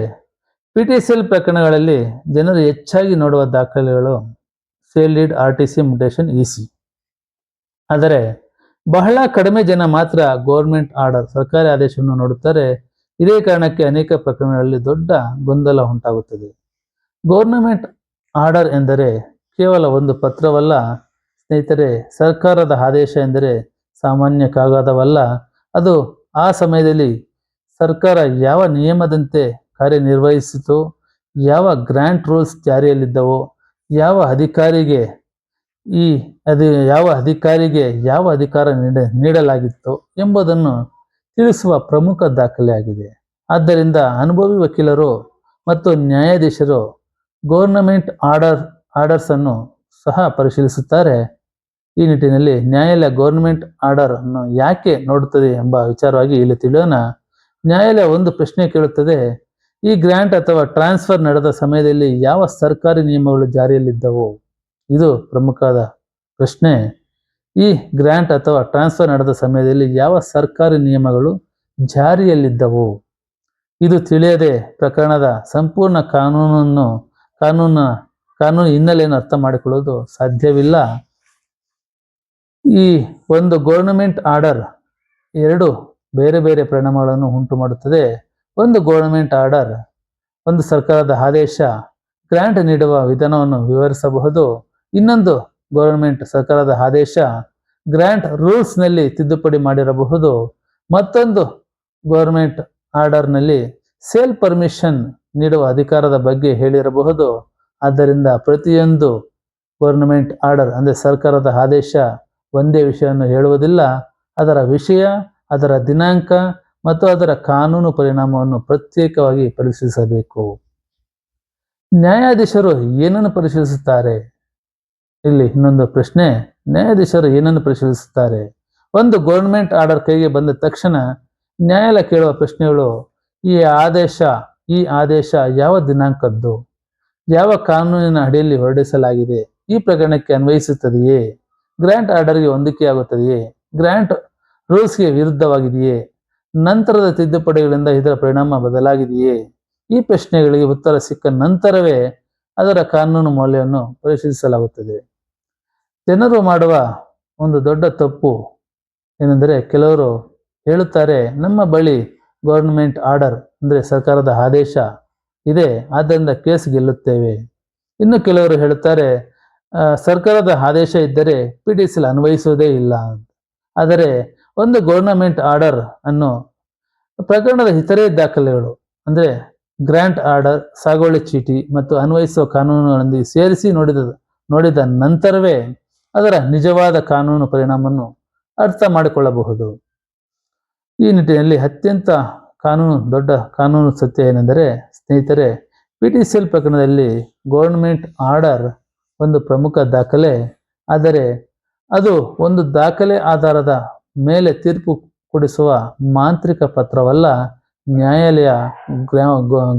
PTCL ಪ್ರಕರಣಗಳಲ್ಲಿ ಜನರು ಹೆಚ್ಚಾಗಿ ನೋಡುವ ದಾಖಲೆಗಳು sale deed, RTC, mutation, EC. ಆದರೆ ಬಹಳ ಕಡಿಮೆ ಜನ ಮಾತ್ರ ಗೌರ್ಮೆಂಟ್ ಆರ್ಡರ್ ಸರ್ಕಾರಿ ಆದೇಶವನ್ನು ನೋಡುತ್ತಾರೆ. ಇದೇ ಕಾರಣಕ್ಕೆ ಅನೇಕ ಪ್ರಕರಣಗಳಲ್ಲಿ ದೊಡ್ಡ ಗೊಂದಲ ಉಂಟಾಗುತ್ತದೆ. ಗೌರ್ನಮೆಂಟ್ ಆರ್ಡರ್ ಎಂದರೆ ಕೇವಲ ಒಂದು ಪತ್ರವಲ್ಲ ಸ್ನೇಹಿತರೆ. ಸರ್ಕಾರದ ಆದೇಶ ಎಂದರೆ ಸಾಮಾನ್ಯ ಕಾಗದವಲ್ಲ. ಅದು ಆ ಸಮಯದಲ್ಲಿ ಸರ್ಕಾರ ಯಾವ ನಿಯಮದಂತೆ ಕಾರ್ಯನಿರ್ವಹಿಸಿತೋ, ಯಾವ ಗ್ರಾಂಟ್ ರೂಲ್ಸ್ ಜಾರಿಯಲ್ಲಿದ್ದವೋ, ಯಾವ ಅಧಿಕಾರಿಗೆ ಯಾವ ಅಧಿಕಾರ ನೀಡಲಾಗಿತ್ತು ಎಂಬುದನ್ನು ತಿಳಿಸುವ ಪ್ರಮುಖ ದಾಖಲೆಯಾಗಿದೆ. ಆದ್ದರಿಂದ ಅನುಭವಿ ವಕೀಲರು ಮತ್ತು ನ್ಯಾಯಾಧೀಶರು ಗೌರ್ನಮೆಂಟ್ ಆರ್ಡರ್ಸ್ ಅನ್ನು ಸಹ ಪರಿಶೀಲಿಸುತ್ತಾರೆ. ಈ ನಿಟ್ಟಿನಲ್ಲಿ ನ್ಯಾಯಾಲಯ ಗೌರ್ನಮೆಂಟ್ ಆರ್ಡರ್ ಅನ್ನು ಯಾಕೆ ನೋಡುತ್ತದೆ ಎಂಬ ವಿಚಾರವಾಗಿ ಇಲ್ಲಿ ತಿಳಿಯೋಣ. ನ್ಯಾಯಾಲಯ ಒಂದು ಪ್ರಶ್ನೆ ಕೇಳುತ್ತದೆ. ಈ ಗ್ರಾಂಟ್ ಅಥವಾ ಟ್ರಾನ್ಸ್ಫರ್ ನಡೆದ ಸಮಯದಲ್ಲಿ ಯಾವ ಸರ್ಕಾರಿ ನಿಯಮಗಳು ಜಾರಿಯಲ್ಲಿದ್ದವು? ಇದು ಪ್ರಮುಖವಾದ ಪ್ರಶ್ನೆ. ಈ ಗ್ರಾಂಟ್ ಅಥವಾ ಟ್ರಾನ್ಸ್ಫರ್ ನಡೆದ ಸಮಯದಲ್ಲಿ ಯಾವ ಸರ್ಕಾರಿ ನಿಯಮಗಳು ಜಾರಿಯಲ್ಲಿದ್ದವು? ಇದು ತಿಳಿಯದೆ ಪ್ರಕರಣದ ಸಂಪೂರ್ಣ ಕಾನೂನು ಹಿನ್ನೆಲೆಯನ್ನು ಅರ್ಥ ಮಾಡಿಕೊಳ್ಳುವುದು ಸಾಧ್ಯವಿಲ್ಲ. ಈ ಒಂದು ಗೌರ್ನಮೆಂಟ್ ಆರ್ಡರ್ ಎರಡು ಬೇರೆ ಬೇರೆ ಪರಿಣಾಮಗಳನ್ನು ಉಂಟು ಮಾಡುತ್ತದೆ. ಒಂದು ಗೌರ್ನಮೆಂಟ್ ಆರ್ಡರ್, ಒಂದು ಸರ್ಕಾರದ ಆದೇಶ ಗ್ರಾಂಟ್ ನೀಡುವ ವಿಧಾನವನ್ನು ವಿವರಿಸಬಹುದು. ಇನ್ನೊಂದು ಗೌರ್ನಮೆಂಟ್ ಸರ್ಕಾರದ ಆದೇಶ ಗ್ರಾಂಟ್ ರೂಲ್ಸ್ನಲ್ಲಿ ತಿದ್ದುಪಡಿ ಮಾಡಿರಬಹುದು. ಮತ್ತೊಂದು ಗೌರ್ನಮೆಂಟ್ ಆರ್ಡರ್ನಲ್ಲಿ ಸೇಲ್ ಪರ್ಮಿಷನ್ ನೀಡುವ ಅಧಿಕಾರದ ಬಗ್ಗೆ ಹೇಳಿರಬಹುದು. ಆದ್ದರಿಂದ ಪ್ರತಿಯೊಂದು ಗೌರ್ನಮೆಂಟ್ ಆರ್ಡರ್ ಅಂದರೆ ಸರ್ಕಾರದ ಆದೇಶ ಒಂದೇ ವಿಷಯವನ್ನು ಹೇಳುವುದಿಲ್ಲ. ಅದರ ವಿಷಯ, ಅದರ ದಿನಾಂಕ ಮತ್ತು ಅದರ ಕಾನೂನು ಪರಿಣಾಮವನ್ನು ಪ್ರತ್ಯೇಕವಾಗಿ ಪರಿಶೀಲಿಸಬೇಕು. ನ್ಯಾಯಾಧೀಶರು ಏನನ್ನು ಪರಿಶೀಲಿಸುತ್ತಾರೆ? ಇಲ್ಲಿ ಇನ್ನೊಂದು ಪ್ರಶ್ನೆ. ನ್ಯಾಯಾಧೀಶರು ಏನನ್ನು ಪರಿಶೀಲಿಸುತ್ತಾರೆ? ಒಂದು ಗೌರ್ನಮೆಂಟ್ ಆರ್ಡರ್ ಕೈಗೆ ಬಂದ ತಕ್ಷಣ ನ್ಯಾಯಾಲಯ ಕೇಳುವ ಪ್ರಶ್ನೆಗಳು: ಈ ಆದೇಶ ಯಾವ ದಿನಾಂಕದ್ದು? ಯಾವ ಕಾನೂನಿನ ಅಡಿಯಲ್ಲಿ ಹೊರಡಿಸಲಾಗಿದೆ? ಈ ಪ್ರಕರಣಕ್ಕೆ ಅನ್ವಯಿಸುತ್ತದೆಯೇ? ಗ್ರಾಂಟ್ ಆರ್ಡರ್ಗೆ ಹೊಂದಿಕೆಯಾಗುತ್ತದೆಯೇ? ಗ್ರಾಂಟ್ ರೂಲ್ಸ್ಗೆ ವಿರುದ್ಧವಾಗಿದೆಯೇ? ನಂತರದ ತಿದ್ದುಪಡಿಗಳಿಂದ ಇದರ ಪರಿಣಾಮ ಬದಲಾಗಿದೆಯೇ? ಈ ಪ್ರಶ್ನೆಗಳಿಗೆ ಉತ್ತರ ಸಿಕ್ಕ ನಂತರವೇ ಅದರ ಕಾನೂನು ಮೌಲ್ಯವನ್ನು ಪರಿಶೀಲಿಸಲಾಗುತ್ತದೆ. ಜನರು ಮಾಡುವ ಒಂದು ದೊಡ್ಡ ತಪ್ಪು ಏನೆಂದರೆ, ಕೆಲವರು ಹೇಳುತ್ತಾರೆ, ನಮ್ಮ ಬಳಿ ಗೌರ್ನಮೆಂಟ್ ಆರ್ಡರ್ ಅಂದರೆ ಸರ್ಕಾರದ ಆದೇಶ ಇದೆ, ಆದ್ದರಿಂದ ಕೇಸ್ ಗೆಲ್ಲುತ್ತೇವೆ. ಇನ್ನು ಕೆಲವರು ಹೇಳುತ್ತಾರೆ, ಸರ್ಕಾರದ ಆದೇಶ ಇದ್ದರೆ PTCL ಅನ್ವಯಿಸುವುದೇ ಇಲ್ಲ. ಆದರೆ ಒಂದು ಗೌರ್ನಮೆಂಟ್ ಆರ್ಡರ್ ಅನ್ನು ಪ್ರಕರಣದ ಇತರೆ ದಾಖಲೆಗಳು ಅಂದರೆ ಗ್ರಾಂಟ್ ಆರ್ಡರ್, ಸಾಗುವಳಿ ಚೀಟಿ ಮತ್ತು ಅನ್ವಯಿಸುವ ಕಾನೂನುಗಳೊಂದಿಗೆ ಸೇರಿಸಿ ನೋಡಿದ ನಂತರವೇ ಅದರ ನಿಜವಾದ ಕಾನೂನು ಪರಿಣಾಮವನ್ನು ಅರ್ಥ ಮಾಡಿಕೊಳ್ಳಬಹುದು. ಈ ನಿಟ್ಟಿನಲ್ಲಿ ಅತ್ಯಂತ ದೊಡ್ಡ ಕಾನೂನು ಸತ್ಯ ಏನೆಂದರೆ ಸ್ನೇಹಿತರೆ, PTCL ಪ್ರಕರಣದಲ್ಲಿ ಗೌರ್ನಮೆಂಟ್ ಆರ್ಡರ್ ಒಂದು ಪ್ರಮುಖ ದಾಖಲೆ. ಆದರೆ ಅದು ಒಂದು ದಾಖಲೆ ಆಧಾರದ ಮೇಲೆ ತೀರ್ಪು ಕೊಡಿಸುವ ಮಾಂತ್ರಿಕ ಪತ್ರವಲ್ಲ. ನ್ಯಾಯಾಲಯ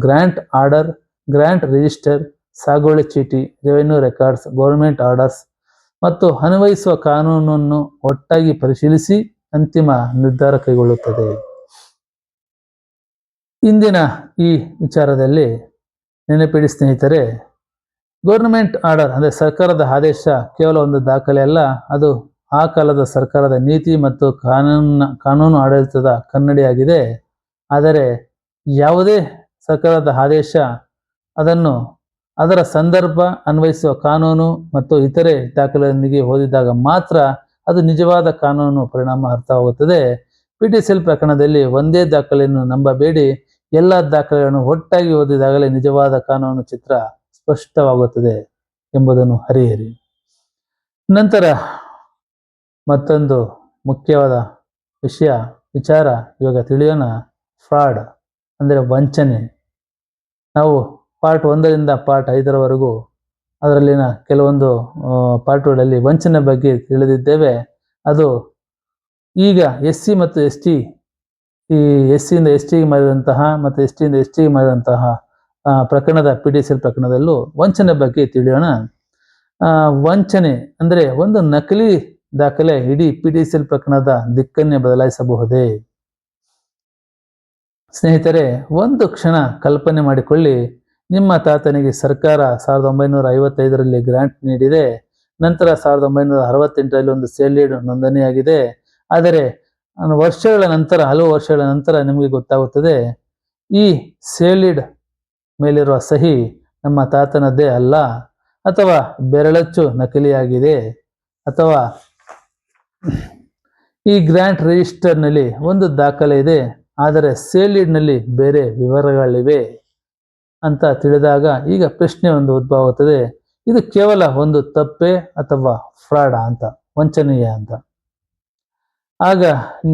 ಗ್ರಾಂಟ್ ಆರ್ಡರ್, ಗ್ರಾಂಟ್ ರಿಜಿಸ್ಟರ್, ಸಾಗುವಳಿ ಚೀಟಿ, ರೆವೆನ್ಯೂ ರೆಕಾರ್ಡ್ಸ್, ಗೌರ್ನಮೆಂಟ್ ಆರ್ಡರ್ಸ್ ಮತ್ತು ಅನ್ವಯಿಸುವ ಕಾನೂನನ್ನು ಒಟ್ಟಾಗಿ ಪರಿಶೀಲಿಸಿ ಅಂತಿಮ ನಿರ್ಧಾರ ಕೈಗೊಳ್ಳುತ್ತದೆ. ಇಂದಿನ ಈ ವಿಚಾರದಲ್ಲಿ ನೆನಪಿಡಿ ಸ್ನೇಹಿತರೆ, ಗೌರ್ನಮೆಂಟ್ ಆರ್ಡರ್ ಅಂದರೆ ಸರ್ಕಾರದ ಆದೇಶ ಕೇವಲ ಒಂದು ದಾಖಲೆ ಅಲ್ಲ, ಅದು ಆ ಕಾಲದ ಸರ್ಕಾರದ ನೀತಿ ಮತ್ತು ಕಾನೂನು ಆಡಳಿತದ ಕನ್ನಡಿಯಾಗಿದೆ. ಆದರೆ ಯಾವುದೇ ಸರ್ಕಾರದ ಆದೇಶ ಅದರ ಸಂದರ್ಭ, ಅನ್ವಯಿಸುವ ಕಾನೂನು ಮತ್ತು ಇತರೆ ದಾಖಲೆಯೊಂದಿಗೆ ಓದಿದಾಗ ಮಾತ್ರ ಅದು ನಿಜವಾದ ಕಾನೂನು ಪರಿಣಾಮ ಅರ್ಥವಾಗುತ್ತದೆ. PTCL ಪ್ರಕರಣದಲ್ಲಿ ಒಂದೇ ದಾಖಲೆಯನ್ನು ನಂಬಬೇಡಿ. ಎಲ್ಲ ದಾಖಲೆಗಳನ್ನು ಒಟ್ಟಾಗಿ ಓದಿದಾಗಲೇ ನಿಜವಾದ ಕಾನೂನು ಚಿತ್ರ ಸ್ಪಷ್ಟವಾಗುತ್ತದೆ ಎಂಬುದನ್ನು ಅರಿಯಿರಿ. ನಂತರ ಮತ್ತೊಂದು ಮುಖ್ಯವಾದ ವಿಷಯ ವಿಚಾರ ಇವಾಗ ತಿಳಿಯೋಣ. ಫ್ರಾಡ್ ಅಂದರೆ ವಂಚನೆ. ನಾವು ಪಾರ್ಟ್ 1ರಿಂದ ಪಾರ್ಟ್ 5ರವರೆಗೂ ಅದರಲ್ಲಿನ ಕೆಲವೊಂದು ಪಾರ್ಟ್ಗಳಲ್ಲಿ ವಂಚನೆ ಬಗ್ಗೆ ತಿಳಿದಿದ್ದೇವೆ. ಅದು ಈಗ SC ಮತ್ತು ST, ಈ SCಯಿಂದ STಗೆ ಮಾಡಿದಂತಹ ಮತ್ತು STಯಿಂದ STಗೆ ಮಾಡಿದಂತಹ ಪ್ರಕರಣದ PDCL ಪ್ರಕರಣದಲ್ಲೂ ವಂಚನೆ ಬಗ್ಗೆ ತಿಳಿಯೋಣ. ವಂಚನೆ ಅಂದರೆ ಒಂದು ನಕಲಿ ದಾಖಲೆ ಇಡೀ PDCL ಪ್ರಕರಣದ ದಿಕ್ಕನ್ನೇ ಬದಲಾಯಿಸಬಹುದೇ? ಸ್ನೇಹಿತರೆ, ಒಂದು ಕ್ಷಣ ಕಲ್ಪನೆ ಮಾಡಿಕೊಳ್ಳಿ. ನಿಮ್ಮ ತಾತನಿಗೆ ಸರ್ಕಾರ 1955ರಲ್ಲಿ ಗ್ರಾಂಟ್ ನೀಡಿದೆ. ನಂತರ 1968ರಲ್ಲಿ ಒಂದು ಸೇಲ್ ಡೀಡ್ ನೋಂದಣಿಯಾಗಿದೆ. ಆದರೆ ಹಲವು ವರ್ಷಗಳ ನಂತರ ನಿಮಗೆ ಗೊತ್ತಾಗುತ್ತದೆ, ಈ ಸೇಲ್ ಡೀಡ್ ಮೇಲಿರುವ ಸಹಿ ನಮ್ಮ ತಾತನದ್ದೇ ಅಲ್ಲ, ಅಥವಾ ಬೆರಳಚ್ಚು ನಕಲಿಯಾಗಿದೆ, ಅಥವಾ ಈ ಗ್ರಾಂಟ್ ರಿಜಿಸ್ಟರ್ನಲ್ಲಿ ಒಂದು ದಾಖಲೆ ಇದೆ, ಆದರೆ ಸೇಲ್ ಡೀಡ್ನಲ್ಲಿ ಬೇರೆ ವಿವರಗಳಿವೆ ಅಂತ ತಿಳಿದಾಗ ಈಗ ಪ್ರಶ್ನೆ ಒಂದು ಉದ್ಭವ ಆಗುತ್ತದೆ, ಇದು ಕೇವಲ ಒಂದು ತಪ್ಪೆ ಅಥವಾ ಫ್ರಾಡ್ ಅಂತ, ವಂಚನೆಯ ಅಂತ. ಆಗ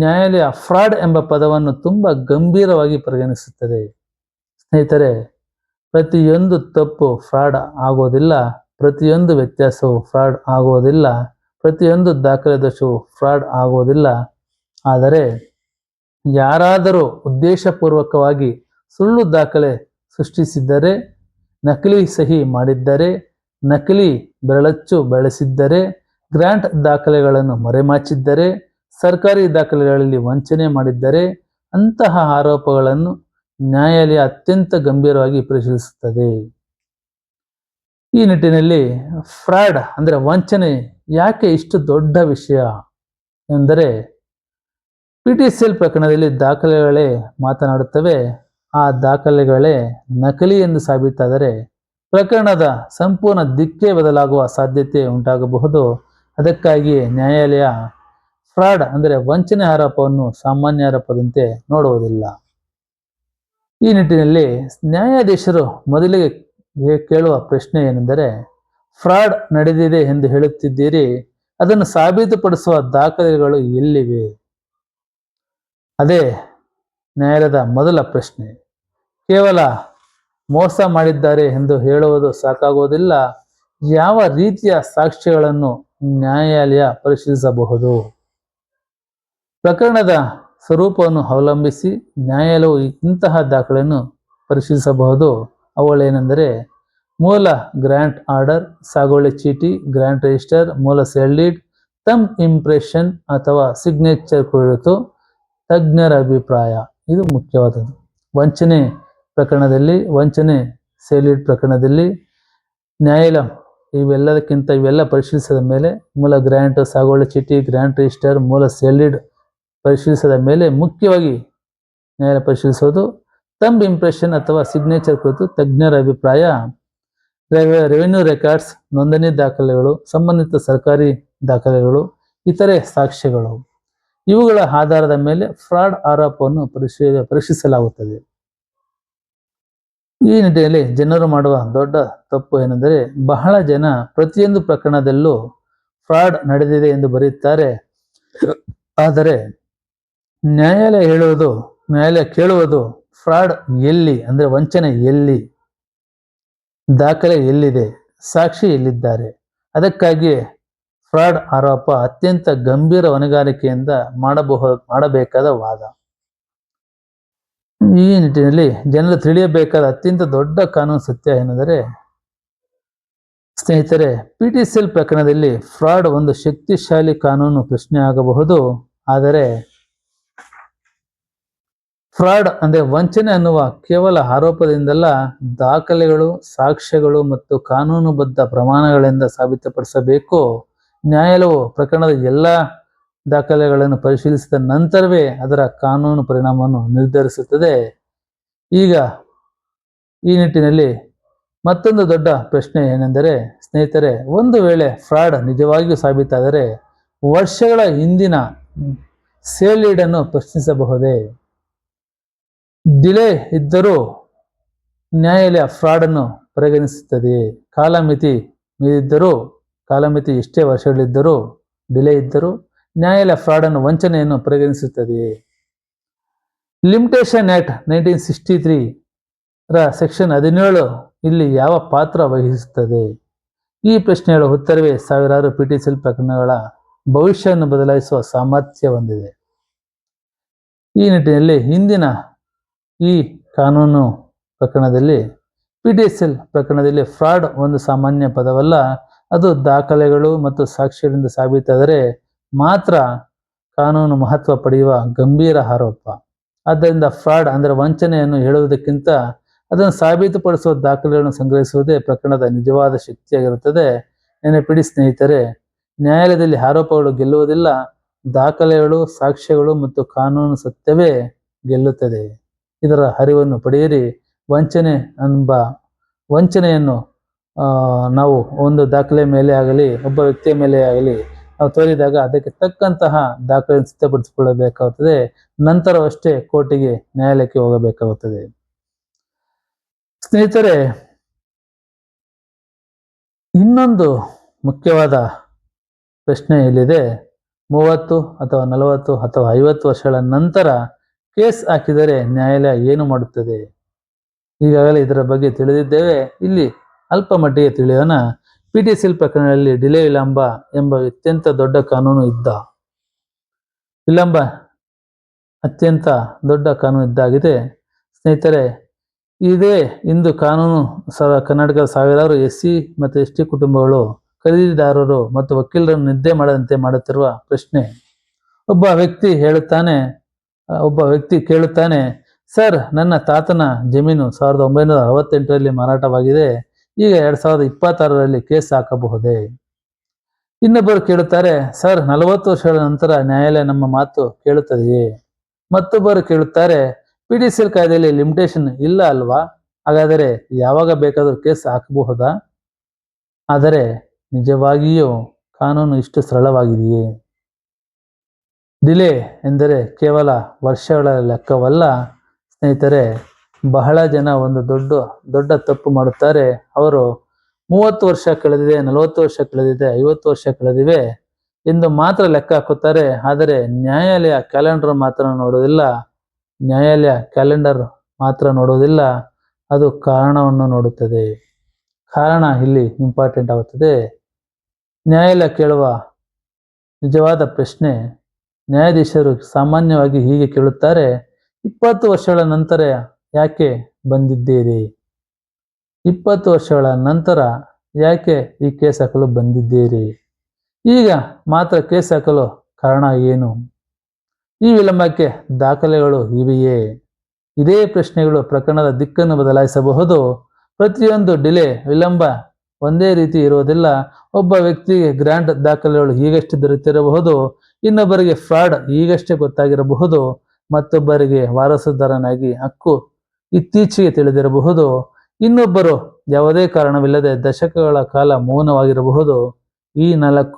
ನ್ಯಾಯಾಲಯ ಫ್ರಾಡ್ ಎಂಬ ಪದವನ್ನು ತುಂಬಾ ಗಂಭೀರವಾಗಿ ಪರಿಗಣಿಸುತ್ತದೆ. ಸ್ನೇಹಿತರೆ, ಪ್ರತಿಯೊಂದು ತಪ್ಪು ಫ್ರಾಡ್ ಆಗೋದಿಲ್ಲ, ಪ್ರತಿಯೊಂದು ವ್ಯತ್ಯಾಸವು ಫ್ರಾಡ್ ಆಗೋದಿಲ್ಲ, ಪ್ರತಿಯೊಂದು ದಾಖಲೆ ದೋಷವು ಫ್ರಾಡ್ ಆಗೋದಿಲ್ಲ. ಆದರೆ ಯಾರಾದರೂ ಉದ್ದೇಶಪೂರ್ವಕವಾಗಿ ಸುಳ್ಳು ದಾಖಲೆ ಸೃಷ್ಟಿಸಿದ್ದರೆ, ನಕಲಿ ಸಹಿ ಮಾಡಿದ್ದರೆ, ನಕಲಿ ಬೆರಳಚ್ಚು ಬಳಸಿದ್ದರೆ, ಗ್ರಾಂಟ್ ದಾಖಲೆಗಳನ್ನು ಮರೆಮಾಚಿದ್ದರೆ, ಸರ್ಕಾರಿ ದಾಖಲೆಗಳಲ್ಲಿ ವಂಚನೆ ಮಾಡಿದ್ದರೆ, ಅಂತಹ ಆರೋಪಗಳನ್ನು ನ್ಯಾಯಾಲಯ ಅತ್ಯಂತ ಗಂಭೀರವಾಗಿ ಪರಿಶೀಲಿಸುತ್ತದೆ. ಈ ನಿಟ್ಟಿನಲ್ಲಿ ಫ್ರಾಡ್ ಅಂದರೆ ವಂಚನೆ ಯಾಕೆ ಇಷ್ಟು ದೊಡ್ಡ ವಿಷಯ ಎಂದರೆ, PDCL ಪ್ರಕರಣದಲ್ಲಿ ದಾಖಲೆಗಳೇ ಮಾತನಾಡುತ್ತವೆ. ಆ ದಾಖಲೆಗಳೇ ನಕಲಿ ಎಂದು ಸಾಬೀತಾದರೆ ಪ್ರಕರಣದ ಸಂಪೂರ್ಣ ದಿಕ್ಕೇ ಬದಲಾಗುವ ಸಾಧ್ಯತೆ ಉಂಟಾಗಬಹುದು. ಅದಕ್ಕಾಗಿಯೇ ನ್ಯಾಯಾಲಯ ಫ್ರಾಡ್ ಅಂದರೆ ವಂಚನೆ ಆರೋಪವನ್ನು ಸಾಮಾನ್ಯ ಆರೋಪದಂತೆ ನೋಡುವುದಿಲ್ಲ. ಈ ನಿಟ್ಟಿನಲ್ಲಿ ನ್ಯಾಯಾಧೀಶರು ಮೊದಲಿಗೆ ಕೇಳುವ ಪ್ರಶ್ನೆ ಏನೆಂದರೆ, ಫ್ರಾಡ್ ನಡೆದಿದೆ ಎಂದು ಹೇಳುತ್ತಿದ್ದೀರಿ, ಅದನ್ನು ಸಾಬೀತುಪಡಿಸುವ ದಾಖಲೆಗಳು ಎಲ್ಲಿವೆ? ಅದೇ ನ್ಯಾಯಾಲಯದ ಮೊದಲ ಪ್ರಶ್ನೆ. ಕೇವಲ ಮೋಸ ಮಾಡಿದ್ದಾರೆ ಎಂದು ಹೇಳುವುದು ಸಾಕಾಗುವುದಿಲ್ಲ. ಯಾವ ರೀತಿಯ ಸಾಕ್ಷ್ಯಗಳನ್ನು ನ್ಯಾಯಾಲಯ ಪರಿಶೀಲಿಸಬಹುದು? ಪ್ರಕರಣದ ಸ್ವರೂಪವನ್ನು ಅವಲಂಬಿಸಿ ನ್ಯಾಯಾಲಯವು ಇಂತಹ ದಾಖಲೆಯನ್ನು ಪರಿಶೀಲಿಸಬಹುದು. ಅವುಗಳೇನೆಂದರೆ, ಮೂಲ ಗ್ರಾಂಟ್ ಆರ್ಡರ್, ಸಾಗುವಳಿ ಚೀಟಿ, ಗ್ರಾಂಟ್ ರಿಜಿಸ್ಟರ್, ಮೂಲ ಸೇಲ್ ಡೀಡ್, ಥಂಬ್ ಇಂಪ್ರೆಷನ್ ಅಥವಾ ಸಿಗ್ನೇಚರ್ ಕುರಿತು ತಜ್ಞರ ಅಭಿಪ್ರಾಯ. ಇದು ಮುಖ್ಯವಾದದ್ದು. ವಂಚನೆ ಪ್ರಕರಣದಲ್ಲಿ, ವಂಚನೆ ಸೇಲ್ ಡೀಡ್ ಪ್ರಕರಣದಲ್ಲಿ ನ್ಯಾಯಾಲಯ ಇವೆಲ್ಲ ಪರಿಶೀಲಿಸಿದ ಮೇಲೆ, ಮೂಲ ಗ್ರಾಂಟ್, ಸಾಗುವಳಿ ಚೀಟಿ, ಗ್ರಾಂಟ್ ರಿಜಿಸ್ಟರ್, ಮೂಲ ಸೇಲ್ ಡೀಡ್ ಪರಿಶೀಲಿಸಿದ ಮೇಲೆ ಮುಖ್ಯವಾಗಿ ನ್ಯಾಯಾಲಯ ಪರಿಶೀಲಿಸೋದು ಥಂಬ್ ಇಂಪ್ರೆಷನ್ ಅಥವಾ ಸಿಗ್ನೇಚರ್ ಕುರಿತು ತಜ್ಞರ ಅಭಿಪ್ರಾಯ, ರೆವಿನ್ಯೂ ರೆಕಾರ್ಡ್ಸ್, ನೋಂದಣಿ ದಾಖಲೆಗಳು, ಸಂಬಂಧಿತ ಸರ್ಕಾರಿ ದಾಖಲೆಗಳು, ಇತರೆ ಸಾಕ್ಷ್ಯಗಳು. ಇವುಗಳ ಆಧಾರದ ಮೇಲೆ ಫ್ರಾಡ್ ಆರೋಪವನ್ನು ಪರೀಕ್ಷಿಸಲಾಗುತ್ತದೆ. ಈ ನಿಟ್ಟಿನಲ್ಲಿ ಜನರು ಮಾಡುವ ದೊಡ್ಡ ತಪ್ಪು ಏನೆಂದರೆ, ಬಹಳ ಜನ ಪ್ರತಿಯೊಂದು ಪ್ರಕರಣದಲ್ಲೂ ಫ್ರಾಡ್ ನಡೆದಿದೆ ಎಂದು ಬರೆಯುತ್ತಾರೆ. ಆದರೆ ನ್ಯಾಯಾಲಯ ಕೇಳುವುದು ಫ್ರಾಡ್ ಎಲ್ಲಿ ಅಂದರೆ ವಂಚನೆ ಎಲ್ಲಿ, ದಾಖಲೆ ಎಲ್ಲಿದೆ, ಸಾಕ್ಷಿ ಎಲ್ಲಿದ್ದಾರೆ. ಅದಕ್ಕಾಗಿಯೇ ಫ್ರಾಡ್ ಆರೋಪ ಅತ್ಯಂತ ಗಂಭೀರ ಹೊಣೆಗಾರಿಕೆಯಿಂದ ಮಾಡಬೇಕಾದ ವಾದ. ಈ ನಿಟ್ಟಿನಲ್ಲಿ ಜನರು ತಿಳಿಯಬೇಕಾದ ಅತ್ಯಂತ ದೊಡ್ಡ ಕಾನೂನು ಸತ್ಯ ಏನೆಂದರೆ, ಸ್ನೇಹಿತರೆ, PDCL ಪ್ರಕರಣದಲ್ಲಿ ಫ್ರಾಡ್ ಒಂದು ಶಕ್ತಿಶಾಲಿ ಕಾನೂನು ಪ್ರಶ್ನೆ ಆಗಬಹುದು. ಆದರೆ ಫ್ರಾಡ್ ಅಂದರೆ ವಂಚನೆ ಅನ್ನುವ ಕೇವಲ ಆರೋಪದಿಂದಲ್ಲ, ದಾಖಲೆಗಳು, ಸಾಕ್ಷ್ಯಗಳು ಮತ್ತು ಕಾನೂನುಬದ್ಧ ಪ್ರಮಾಣಗಳಿಂದ ಸಾಬೀತುಪಡಿಸಬೇಕು. ನ್ಯಾಯಾಲಯವು ಪ್ರಕರಣದ ಎಲ್ಲ ದಾಖಲೆಗಳನ್ನು ಪರಿಶೀಲಿಸಿದ ನಂತರವೇ ಅದರ ಕಾನೂನು ಪರಿಣಾಮವನ್ನು ನಿರ್ಧರಿಸುತ್ತದೆ. ಈಗ ಈ ನಿಟ್ಟಿನಲ್ಲಿ ಮತ್ತೊಂದು ದೊಡ್ಡ ಪ್ರಶ್ನೆ ಏನೆಂದರೆ, ಸ್ನೇಹಿತರೆ, ಒಂದು ವೇಳೆ ಫ್ರಾಡ್ ನಿಜವಾಗಿಯೂ ಸಾಬೀತಾದರೆ ವರ್ಷಗಳ ಹಿಂದಿನ ಸೇಲ್ ಡೀಡ್ ಅನ್ನು ಪ್ರಶ್ನಿಸಬಹುದೇ? ಡಿಲೇ ಇದ್ದರೂ ನ್ಯಾಯಾಲಯ ಫ್ರಾಡ್ ಅನ್ನು ಪರಿಗಣಿಸುತ್ತದೆಯೇ? ಕಾಲಮಿತಿ ಮೀರಿದ್ದರೂ, ಕಾಲಮಿತಿ ಎಷ್ಟೇ ವರ್ಷಗಳಿದ್ದರೂ ಡಿಲೇ ಇದ್ದರೂ ನ್ಯಾಯಾಲಯ ಫ್ರಾಡ್ ಅನ್ನು ವಂಚನೆಯನ್ನು ಪರಿಗಣಿಸುತ್ತದೆಯೇ? ಲಿಮಿಟೇಷನ್ ಆಕ್ಟ್ 1963 ಸೆಕ್ಷನ್ 17 ಇಲ್ಲಿ ಯಾವ ಪಾತ್ರ ವಹಿಸುತ್ತದೆ? ಈ ಪ್ರಶ್ನೆಗಳ ಉತ್ತರವೇ ಸಾವಿರಾರು PTCL ಪ್ರಕರಣಗಳ ಭವಿಷ್ಯವನ್ನು ಬದಲಾಯಿಸುವ ಸಾಮರ್ಥ್ಯ ಹೊಂದಿದೆ. ಈ ನಿಟ್ಟಿನಲ್ಲಿ ಹಿಂದಿನ ಈ ಕಾನೂನು ಪ್ರಕರಣದಲ್ಲಿ PTCL ಪ್ರಕರಣದಲ್ಲಿ ಫ್ರಾಡ್ ಒಂದು ಸಾಮಾನ್ಯ ಪದವಲ್ಲ, ಅದು ದಾಖಲೆಗಳು ಮತ್ತು ಸಾಕ್ಷ್ಯಗಳಿಂದ ಸಾಬೀತಾದರೆ ಮಾತ್ರ ಕಾನೂನು ಮಹತ್ವ ಪಡೆಯುವ ಗಂಭೀರ ಆರೋಪ. ಆದ್ದರಿಂದ ಫ್ರಾಡ್ ಅಂದರೆ ವಂಚನೆಯನ್ನು ಹೇಳುವುದಕ್ಕಿಂತ ಅದನ್ನು ಸಾಬೀತುಪಡಿಸುವ ದಾಖಲೆಗಳನ್ನು ಸಂಗ್ರಹಿಸುವುದೇ ಪ್ರಕರಣದ ನಿಜವಾದ ಶಕ್ತಿಯಾಗಿರುತ್ತದೆ. ನೆನಪಿಡಿ ಸ್ನೇಹಿತರೆ, ನ್ಯಾಯಾಲಯದಲ್ಲಿ ಆರೋಪಗಳು ಗೆಲ್ಲುವುದಿಲ್ಲ, ದಾಖಲೆಗಳು, ಸಾಕ್ಷ್ಯಗಳು ಮತ್ತು ಕಾನೂನು ಸತ್ಯವೇ ಗೆಲ್ಲುತ್ತದೆ. ಇದರ ಅರಿವನ್ನು ಪಡೆಯಿರಿ. ವಂಚನೆಯನ್ನು ನಾವು ಒಂದು ದಾಖಲೆ ಮೇಲೆ ಆಗಲಿ ಒಬ್ಬ ವ್ಯಕ್ತಿಯ ಮೇಲೆ ಆಗಲಿ ನಾವು ತೋರಿದಾಗ ಅದಕ್ಕೆ ತಕ್ಕಂತಹ ದಾಖಲೆಯನ್ನು ಸಿದ್ಧಪಡಿಸಿಕೊಳ್ಳಬೇಕಾಗುತ್ತದೆ. ನಂತರವಷ್ಟೇ ಕೋರ್ಟಿಗೆ, ನ್ಯಾಯಾಲಯಕ್ಕೆ ಹೋಗಬೇಕಾಗುತ್ತದೆ. ಸ್ನೇಹಿತರೆ, ಇನ್ನೊಂದು ಮುಖ್ಯವಾದ ಪ್ರಶ್ನೆ ಇಲ್ಲಿದೆ. 30 ಅಥವಾ 40 ಅಥವಾ 50 ವರ್ಷಗಳ ನಂತರ ಕೇಸ್ ಹಾಕಿದರೆ ನ್ಯಾಯಾಲಯ ಏನು ಮಾಡುತ್ತದೆ? ಈಗಾಗಲೇ ಇದರ ಬಗ್ಗೆ ತಿಳಿದಿದ್ದೇವೆ. ಇಲ್ಲಿ ಅಲ್ಪ ಮಟ್ಟಿಗೆ ತಿಳಿಯೋಣ. PTCL ಪ್ರಕರಣಗಳಲ್ಲಿ ಡಿಲೇ ವಿಳಂಬ ಎಂಬ ಅತ್ಯಂತ ದೊಡ್ಡ ಕಾನೂನು ಇದ್ದಾಗಿದೆ. ಸ್ನೇಹಿತರೆ, ಇದೇ ಇಂದು ಕಾನೂನು ಕರ್ನಾಟಕದ ಸಾವಿರಾರು SC ಮತ್ತು ST ಕುಟುಂಬಗಳು, ಖರೀದಿದಾರರು ಮತ್ತು ವಕೀಲರನ್ನು ನಿದ್ದೆ ಮಾಡದಂತೆ ಮಾಡುತ್ತಿರುವ ಪ್ರಶ್ನೆ. ಒಬ್ಬ ವ್ಯಕ್ತಿ ಕೇಳುತ್ತಾನೆ, ಸರ್, ನನ್ನ ತಾತನ ಜಮೀನು 1968ರಲ್ಲಿ ಮಾರಾಟವಾಗಿದೆ. ಈಗ 2026ರಲ್ಲಿ ಕೇಸ್ ಹಾಕಬಹುದೇ? ಇನ್ನೊಬ್ಬರು ಕೇಳುತ್ತಾರೆ, ಸರ್, 40 ವರ್ಷಗಳ ನಂತರ ನ್ಯಾಯಾಲಯ ನಮ್ಮ ಮಾತು ಕೇಳುತ್ತದೆಯೇ? ಮತ್ತೊಬ್ಬರು ಕೇಳುತ್ತಾರೆ, PTCL ಕಾಯ್ದೆಯಲ್ಲಿ ಲಿಮಿಟೇಷನ್ ಇಲ್ಲ ಅಲ್ವಾ? ಹಾಗಾದರೆ ಯಾವಾಗ ಬೇಕಾದರೂ ಕೇಸ್ ಹಾಕಬಹುದಾ? ಆದರೆ ನಿಜವಾಗಿಯೂ ಕಾನೂನು ಇಷ್ಟು ಸರಳವಾಗಿದೆಯೇ? ಡಿಲೇ ಎಂದರೆ ಕೇವಲ ವರ್ಷಗಳ ಲೆಕ್ಕವಲ್ಲ ಸ್ನೇಹಿತರೆ. ಬಹಳ ಜನ ಒಂದು ದೊಡ್ಡ ತಪ್ಪು ಮಾಡುತ್ತಾರೆ. ಅವರು 30 ವರ್ಷ ಕಳೆದಿದೆ, 40 ವರ್ಷ ಕಳೆದಿದೆ, 50 ವರ್ಷ ಕಳೆದಿವೆ ಎಂದು ಮಾತ್ರ ಲೆಕ್ಕ ಹಾಕುತ್ತಾರೆ. ಆದರೆ ನ್ಯಾಯಾಲಯ ಕ್ಯಾಲೆಂಡರ್ ಮಾತ್ರ ನೋಡುವುದಿಲ್ಲ, ಅದು ಕಾರಣವನ್ನು ನೋಡುತ್ತದೆ. ಕಾರಣ ಇಲ್ಲಿ ಇಂಪಾರ್ಟೆಂಟ್ ಆಗುತ್ತದೆ. ನ್ಯಾಯಾಲಯ ಕೇಳುವ ನಿಜವಾದ ಪ್ರಶ್ನೆ, ನ್ಯಾಯಾಧೀಶರು ಸಾಮಾನ್ಯವಾಗಿ ಹೀಗೆ ಕೇಳುತ್ತಾರೆ, 20 ವರ್ಷಗಳ ನಂತರ ಯಾಕೆ ಬಂದಿದ್ದೀರಿ? 20 ವರ್ಷಗಳ ನಂತರ ಯಾಕೆ ಈ ಕೇಸ್ ಹಾಕಲು ಬಂದಿದ್ದೀರಿ? ಈಗ ಮಾತ್ರ ಕೇಸ್ ಹಾಕಲು ಕಾರಣ ಏನು? ಈ ವಿಳಂಬಕ್ಕೆ ದಾಖಲೆಗಳು ಇವೆಯೇ? ಇದೇ ಪ್ರಶ್ನೆಗಳು ಪ್ರಕರಣದ ದಿಕ್ಕನ್ನು ಬದಲಾಯಿಸಬಹುದು. ಪ್ರತಿಯೊಂದು ವಿಳಂಬ ಒಂದೇ ರೀತಿ ಇರುವುದಿಲ್ಲ. ಒಬ್ಬ ವ್ಯಕ್ತಿಗೆ ಗ್ರಾಂಟ್ ದಾಖಲೆಗಳು ಈಗಷ್ಟೇ ದೊರೆತಿರಬಹುದು, ಇನ್ನೊಬ್ಬರಿಗೆ ಫ್ರಾಡ್ ಈಗಷ್ಟೇ ಗೊತ್ತಾಗಿರಬಹುದು, ಮತ್ತೊಬ್ಬರಿಗೆ ವಾರಸುದಾರನಾಗಿ ಹಕ್ಕು ಇತ್ತೀಚೆಗೆ ತಿಳಿದಿರಬಹುದು, ಇನ್ನೊಬ್ಬರು ಯಾವುದೇ ಕಾರಣವಿಲ್ಲದೆ ದಶಕಗಳ ಕಾಲ ಮೌನವಾಗಿರಬಹುದು. ಈ ನಾಲ್ಕು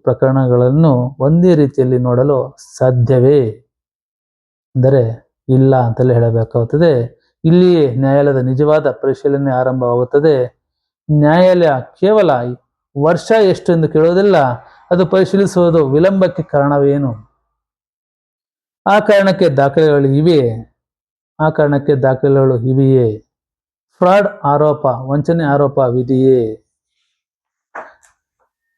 ಪ್ರಕರಣಗಳನ್ನು ಒಂದೇ ರೀತಿಯಲ್ಲಿ ನೋಡಲು ಸಾಧ್ಯವೇ? ಅಂದರೆ ಇಲ್ಲ ಅಂತಲೇ ಹೇಳಬೇಕಾಗುತ್ತದೆ. ಇಲ್ಲಿಯೇ ನ್ಯಾಯಾಲಯದ ನಿಜವಾದ ಪರಿಶೀಲನೆ ಆರಂಭವಾಗುತ್ತದೆ. ನ್ಯಾಯಾಲಯ ಕೇವಲ ವರ್ಷ ಎಷ್ಟು ಎಂದು ಕೇಳುವುದಿಲ್ಲ, ಅದು ಪರಿಶೀಲಿಸುವುದು ವಿಳಂಬಕ್ಕೆ ಕಾರಣವೇನು, ಆ ಕಾರಣಕ್ಕೆ ದಾಖಲೆಗಳು ಇವೆಯೇ, ಫ್ರಾಡ್ ಆರೋಪ, ವಂಚನೆ ಆರೋಪವಿದೆಯೇ,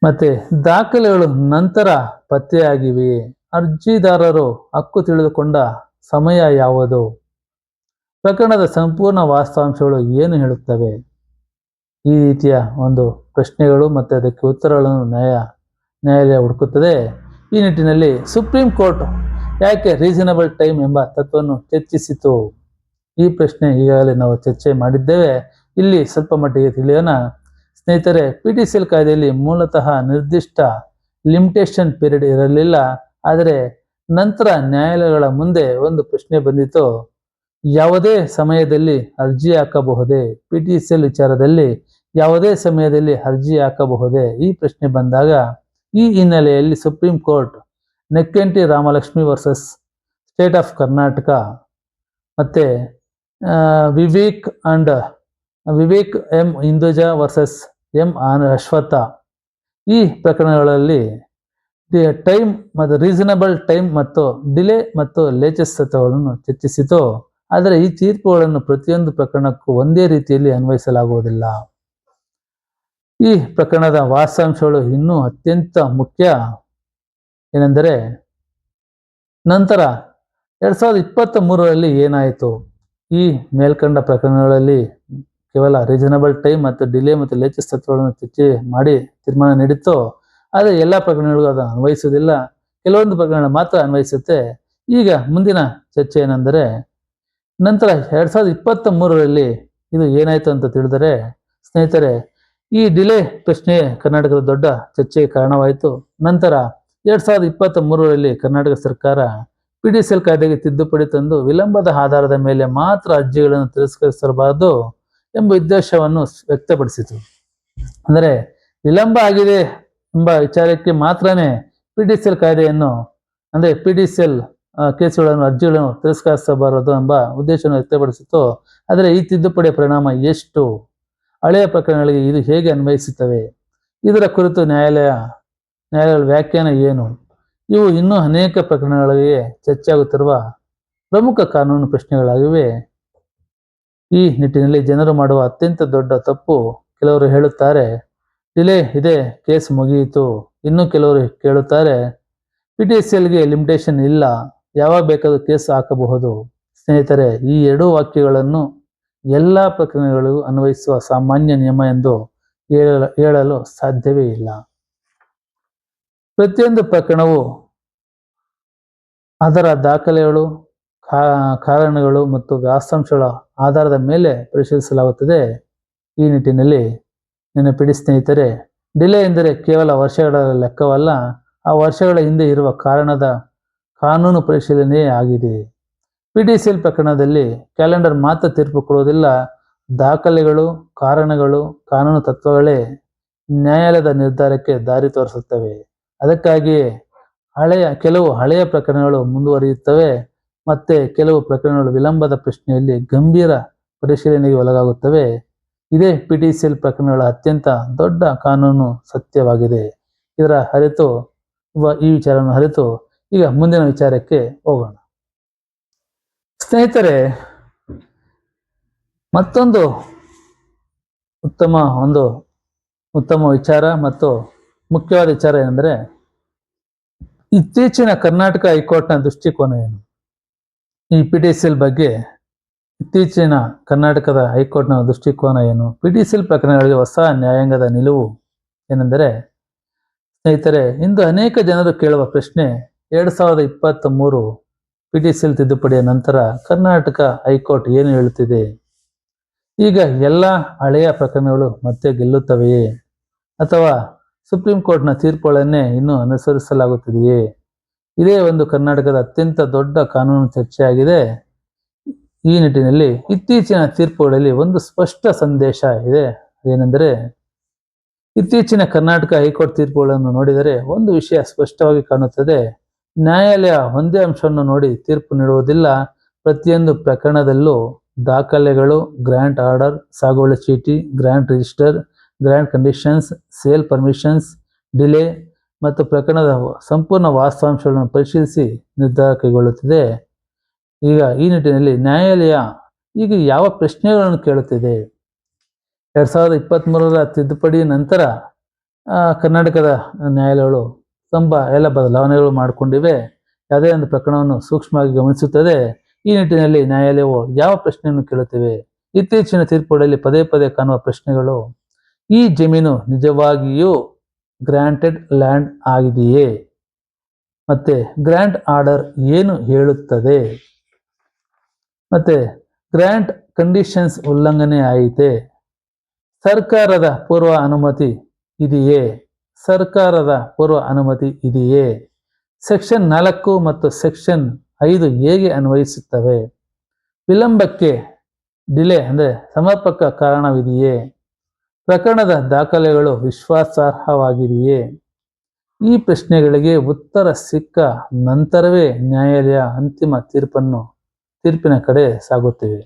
ಮತ್ತೆ ದಾಖಲೆಗಳು ನಂತರ ಪತ್ತೆಯಾಗಿವೆಯೇ, ಅರ್ಜಿದಾರರು ಹಕ್ಕು ತಿಳಿದುಕೊಂಡ ಸಮಯ ಯಾವುದು, ಪ್ರಕರಣದ ಸಂಪೂರ್ಣ ವಾಸ್ತವಾಂಶಗಳು ಏನು ಹೇಳುತ್ತವೆ? ಈ ರೀತಿಯ ಒಂದು ಪ್ರಶ್ನೆಗಳು ಮತ್ತು ಅದಕ್ಕೆ ಉತ್ತರಗಳನ್ನು ನ್ಯಾಯಾಲಯ ಹುಡುಕುತ್ತದೆ. ಈ ನಿಟ್ಟಿನಲ್ಲಿ ಸುಪ್ರೀಂ ಕೋರ್ಟ್ ಯಾಕೆ ರೀಸನಬಲ್ ಟೈಮ್ ಎಂಬ ತತ್ವವನ್ನು ಚರ್ಚಿಸಿತು? ಈ ಪ್ರಶ್ನೆ ಈಗಾಗಲೇ ನಾವು ಚರ್ಚೆ ಮಾಡಿದ್ದೇವೆ. ಇಲ್ಲಿ ಸ್ವಲ್ಪ ಮಟ್ಟಿಗೆ ತಿಳಿಯೋಣ. ಸ್ನೇಹಿತರೆ, PTCL ಕಾಯ್ದೆಯಲ್ಲಿ ಮೂಲತಃ ನಿರ್ದಿಷ್ಟ ಲಿಮಿಟೇಷನ್ ಪೀರಿಯಡ್ ಇರಲಿಲ್ಲ. ಆದರೆ ನಂತರ ನ್ಯಾಯಾಲಯಗಳ ಮುಂದೆ ಒಂದು ಪ್ರಶ್ನೆ ಬಂದಿತು, ಯಾವುದೇ ಸಮಯದಲ್ಲಿ ಅರ್ಜಿ ಹಾಕಬಹುದೇ? PTCL ವಿಚಾರದಲ್ಲಿ ಯಾವುದೇ ಸಮಯದಲ್ಲಿ ಅರ್ಜಿ ಹಾಕಬಹುದೇ? ಈ ಪ್ರಶ್ನೆ ಬಂದಾಗ ಈ ಹಿನ್ನೆಲೆಯಲ್ಲಿ supreme court Nekkanti Ramalakshmi versus state of Karnataka ಮತ್ತೆ Vivek M Hinduja versus M Ashwatha ಈ ಪ್ರಕರಣಗಳಲ್ಲಿ ಟೈಮ್ ಮತ್ತು ರೀಸನಬಲ್ ಟೈಮ್ ಮತ್ತು ಡಿಲೇ ಮತ್ತು ಲೇಟೆಸ್ಟ್ ತತ್ವಗಳನ್ನು ಚರ್ಚಿಸಿತು. ಆದರೆ ಈ ತೀರ್ಪುಗಳನ್ನು ಪ್ರತಿಯೊಂದು ಪ್ರಕರಣಕ್ಕೂ ಒಂದೇ ರೀತಿಯಲ್ಲಿ ಅನ್ವಯಿಸಲಾಗುವುದಿಲ್ಲ. ಈ ಪ್ರಕರಣದ ವಾಸ್ತವಾಂಶಗಳು ಇನ್ನೂ ಅತ್ಯಂತ ಮುಖ್ಯ. ಏನೆಂದರೆ, ನಂತರ 2023ರಲ್ಲಿ ಏನಾಯಿತು? ಈ ಮೇಲ್ಕಂಡ ಪ್ರಕರಣಗಳಲ್ಲಿ ಕೇವಲ ರೀಸನಬಲ್ ಟೈಮ್ ಮತ್ತು ಡಿಲೇ ಮತ್ತು ಲೇಟೆಸ್ಟ್ ತತ್ವಗಳನ್ನು ಚರ್ಚೆ ಮಾಡಿ ತೀರ್ಮಾನ ನೀಡಿತ್ತು. ಆದರೆ ಎಲ್ಲ ಪ್ರಕರಣಗಳಿಗೂ ಅದು ಅನ್ವಯಿಸುವುದಿಲ್ಲ. ಕೆಲವೊಂದು ಪ್ರಕರಣ ಮಾತ್ರ ಅನ್ವಯಿಸುತ್ತೆ. ಈಗ ಮುಂದಿನ ಚರ್ಚೆ ಏನೆಂದರೆ, ನಂತರ 2023ರಲ್ಲಿ ಇದು ಏನಾಯಿತು ಅಂತ ತಿಳಿದರೆ, ಸ್ನೇಹಿತರೆ, ಈ ಡಿಲೇ ಪ್ರಶ್ನೆ ಕರ್ನಾಟಕದ ದೊಡ್ಡ ಚರ್ಚೆಗೆ ಕಾರಣವಾಯಿತು. ನಂತರ 2023ರಲ್ಲಿ ಕರ್ನಾಟಕ ಸರ್ಕಾರ PDCL ಕಾಯ್ದೆಗೆ ತಿದ್ದುಪಡಿ ತಂದು ವಿಳಂಬದ ಆಧಾರದ ಮೇಲೆ ಮಾತ್ರ ಅರ್ಜಿಗಳನ್ನು ತಿರಸ್ಕರಿಸಬಾರದು ಎಂಬ ಉದ್ದೇಶವನ್ನು ವ್ಯಕ್ತಪಡಿಸಿತು. ಅಂದರೆ ವಿಳಂಬ ಆಗಿದೆ ಎಂಬ ವಿಚಾರಕ್ಕೆ ಮಾತ್ರನೇ PDCL ಕಾಯ್ದೆಯನ್ನು, ಅಂದರೆ PDCL ಕೇಸುಗಳನ್ನು, ಅರ್ಜಿಗಳನ್ನು ತಿರಸ್ಕರಿಸಬಾರದು ಎಂಬ ಉದ್ದೇಶವನ್ನು ವ್ಯಕ್ತಪಡಿಸಿತು. ಆದರೆ ಈ ತಿದ್ದುಪಡಿಯ ಪರಿಣಾಮ ಎಷ್ಟು? ಹಳೆಯ ಪ್ರಕರಣಗಳಿಗೆ ಇದು ಹೇಗೆ ಅನ್ವಯಿಸುತ್ತವೆ? ಇದರ ಕುರಿತು ನ್ಯಾಯಾಲಯಗಳ ವ್ಯಾಖ್ಯಾನ ಏನು? ಇವು ಇನ್ನೂ ಅನೇಕ ಪ್ರಕರಣಗಳಿಗೆ ಚರ್ಚೆಯಾಗುತ್ತಿರುವ ಪ್ರಮುಖ ಕಾನೂನು ಪ್ರಶ್ನೆಗಳಾಗಿವೆ. ಈ ನಿಟ್ಟಿನಲ್ಲಿ ಜನರು ಮಾಡುವ ಅತ್ಯಂತ ದೊಡ್ಡ ತಪ್ಪು, ಕೆಲವರು ಹೇಳುತ್ತಾರೆ ಡಿಲೇ ಇದೆ, ಕೇಸ್ ಮುಗಿಯಿತು. ಇನ್ನು ಕೆಲವರು ಕೇಳುತ್ತಾರೆ PDCLಗೆ ಲಿಮಿಟೇಷನ್ ಇಲ್ಲ, ಯಾವಾಗ ಬೇಕಾದರೂ ಕೇಸ್ ಹಾಕಬಹುದು. ಸ್ನೇಹಿತರೆ, ಈ ಎರಡೂ ವಾಕ್ಯಗಳನ್ನು ಎಲ್ಲ ಪ್ರಕರಣಗಳಿಗೂ ಅನ್ವಯಿಸುವ ಸಾಮಾನ್ಯ ನಿಯಮ ಎಂದು ಹೇಳಲು ಸಾಧ್ಯವೇ ಇಲ್ಲ. ಪ್ರತಿಯೊಂದು ಪ್ರಕರಣವು ಅದರ ದಾಖಲೆಗಳು, ಕಾರಣಗಳು ಮತ್ತು ವಾಸ್ತವಾಂಶಗಳ ಆಧಾರದ ಮೇಲೆ ಪರಿಶೀಲಿಸಲಾಗುತ್ತದೆ. ಈ ನಿಟ್ಟಿನಲ್ಲಿ ನೆನಪಿಡಿ ಸ್ನೇಹಿತರೆ, ಡಿಲೇ ಎಂದರೆ ಕೇವಲ ವರ್ಷಗಳ ಲೆಕ್ಕವಲ್ಲ, ಆ ವರ್ಷಗಳ ಹಿಂದೆ ಇರುವ ಕಾರಣದ ಕಾನೂನು ಪರಿಶೀಲನೆಯೇ ಆಗಿದೆ. PDCL ಪ್ರಕರಣದಲ್ಲಿ ಕ್ಯಾಲೆಂಡರ್ ಮಾತ್ರ ತೀರ್ಪು ಕೊಡುವುದಿಲ್ಲ. ದಾಖಲೆಗಳು, ಕಾರಣಗಳು, ಕಾನೂನು ತತ್ವಗಳೇ ನ್ಯಾಯಾಲಯದ ನಿರ್ಧಾರಕ್ಕೆ ದಾರಿ ತೋರಿಸುತ್ತವೆ. ಅದಕ್ಕಾಗಿಯೇ ಕೆಲವು ಹಳೆಯ ಪ್ರಕರಣಗಳು ಮುಂದುವರಿಯುತ್ತವೆ, ಮತ್ತೆ ಕೆಲವು ಪ್ರಕರಣಗಳು ವಿಳಂಬದ ಪ್ರಶ್ನೆಯಲ್ಲಿ ಗಂಭೀರ ಪರಿಶೀಲನೆಗೆ ಒಳಗಾಗುತ್ತವೆ. ಇದೇ PDCL ಪ್ರಕರಣಗಳ ಅತ್ಯಂತ ದೊಡ್ಡ ಕಾನೂನು ಸತ್ಯವಾಗಿದೆ. ಈ ವಿಚಾರವನ್ನು ಅರಿತು ಈಗ ಮುಂದಿನ ವಿಚಾರಕ್ಕೆ ಹೋಗೋಣ. ಸ್ನೇಹಿತರೆ, ಮತ್ತೊಂದು ಉತ್ತಮ ವಿಚಾರ ಮತ್ತು ಮುಖ್ಯವಾದ ವಿಚಾರ ಏನೆಂದರೆ, ಇತ್ತೀಚಿನ ಕರ್ನಾಟಕ ಹೈಕೋರ್ಟ್ನ ದೃಷ್ಟಿಕೋನ ಏನು? ಈ PDCL ಬಗ್ಗೆ ಇತ್ತೀಚಿನ ಕರ್ನಾಟಕದ ಹೈಕೋರ್ಟ್ನ ದೃಷ್ಟಿಕೋನ ಏನು? PDCL ಪ್ರಕರಣಗಳಿಗೆ ಹೊಸ ನ್ಯಾಯಾಂಗದ ನಿಲುವು ಏನೆಂದರೆ, ಸ್ನೇಹಿತರೆ, ಇಂದು ಅನೇಕ ಜನರು ಕೇಳುವ ಪ್ರಶ್ನೆ, 2023 PDCL ತಿದ್ದುಪಡಿಯ ನಂತರ ಕರ್ನಾಟಕ ಹೈಕೋರ್ಟ್ ಏನು ಹೇಳುತ್ತಿದೆ? ಈಗ ಎಲ್ಲ ಹಳೆಯ ಪ್ರಕರಣಗಳು ಮತ್ತೆ ಗೆಲ್ಲುತ್ತವೆಯೇ, ಅಥವಾ ಸುಪ್ರೀಂ ಕೋರ್ಟ್ನ ತೀರ್ಪುಗಳನ್ನೇ ಇನ್ನೂ ಅನುಸರಿಸಲಾಗುತ್ತಿದೆಯೇ? ಇದೇ ಒಂದು ಕರ್ನಾಟಕದ ಅತ್ಯಂತ ದೊಡ್ಡ ಕಾನೂನು ಚರ್ಚೆಯಾಗಿದೆ. ಈ ನಿಟ್ಟಿನಲ್ಲಿ ಇತ್ತೀಚಿನ ತೀರ್ಪುಗಳಲ್ಲಿ ಒಂದು ಸ್ಪಷ್ಟ ಸಂದೇಶ ಇದೆ. ಅದೇನೆಂದರೆ, ಇತ್ತೀಚಿನ ಕರ್ನಾಟಕ ಹೈಕೋರ್ಟ್ ತೀರ್ಪುಗಳನ್ನು ನೋಡಿದರೆ ಒಂದು ವಿಷಯ ಸ್ಪಷ್ಟವಾಗಿ ಕಾಣುತ್ತದೆ. ನ್ಯಾಯಾಲಯ ಒಂದೇ ಅಂಶವನ್ನು ನೋಡಿ ತೀರ್ಪು ನೀಡುವುದಿಲ್ಲ. ಪ್ರತಿಯೊಂದು ಪ್ರಕರಣದಲ್ಲೂ ದಾಖಲೆಗಳು, ಗ್ರಾಂಟ್ ಆರ್ಡರ್, ಸಾಗುವಳಿ ಚೀಟಿ, grant register, grant conditions, sale permissions, delay ಮತ್ತು ಪ್ರಕರಣದ ಸಂಪೂರ್ಣ ವಾಸ್ತವಾಂಶಗಳನ್ನು ಪರಿಶೀಲಿಸಿ ನಿರ್ಧಾರ ಕೈಗೊಳ್ಳುತ್ತಿದೆ. ಈಗ ಈ ನಿಟ್ಟಿನಲ್ಲಿ ನ್ಯಾಯಾಲಯ ಈಗ ಯಾವ ಪ್ರಶ್ನೆಗಳನ್ನು ಕೇಳುತ್ತಿದೆ? 2023ರ ತಿದ್ದುಪಡಿ ನಂತರ ಕರ್ನಾಟಕದ ನ್ಯಾಯಾಲಯಗಳು ಎಲ್ಲ ಬದಲಾವಣೆಗಳು ಮಾಡಿಕೊಂಡಿವೆ. ಯಾವುದೇ ಒಂದು ಪ್ರಕರಣವನ್ನು ಸೂಕ್ಷ್ಮವಾಗಿ ಗಮನಿಸುತ್ತದೆ. ಈ ನಿಟ್ಟಿನಲ್ಲಿ ನ್ಯಾಯಾಲಯವು ಯಾವ ಪ್ರಶ್ನೆಯನ್ನು ಕೇಳುತ್ತಿವೆ? ಇತ್ತೀಚಿನ ತೀರ್ಪುಗಳಲ್ಲಿ ಪದೇ ಪದೇ ಕಾಣುವ ಪ್ರಶ್ನೆಗಳು, ಈ ಜಮೀನು ನಿಜವಾಗಿಯೂ ಗ್ರಾಂಟೆಡ್ ಲ್ಯಾಂಡ್ ಆಗಿದೆಯೇ? ಮತ್ತೆ ಗ್ರಾಂಟ್ ಆರ್ಡರ್ ಏನು ಹೇಳುತ್ತದೆ? ಮತ್ತೆ ಗ್ರಾಂಟ್ ಕಂಡೀಷನ್ಸ್ ಉಲ್ಲಂಘನೆ ಆಯಿತೆ? ಸರ್ಕಾರದ ಪೂರ್ವ ಅನುಮತಿ ಇದೆಯೇ? ಸೆಕ್ಷನ್ 4 ಮತ್ತು ಸೆಕ್ಷನ್ 5 ಹೇಗೆ ಅನ್ವಯಿಸುತ್ತವೆ? ವಿಳಂಬಕ್ಕೆ ಡಿಲೇ ಅಂದರೆ ಸಮರ್ಪಕ ಕಾರಣವಿದೆಯೇ? ಪ್ರಕರಣದ ದಾಖಲೆಗಳು ವಿಶ್ವಾಸಾರ್ಹವಾಗಿದೆಯೇ? ಈ ಪ್ರಶ್ನೆಗಳಿಗೆ ಉತ್ತರ ಸಿಕ್ಕ ನಂತರವೇ ನ್ಯಾಯಾಲಯ ಅಂತಿಮ ತೀರ್ಪಿನ ಕಡೆ ಸಾಗುತ್ತಿವೆ.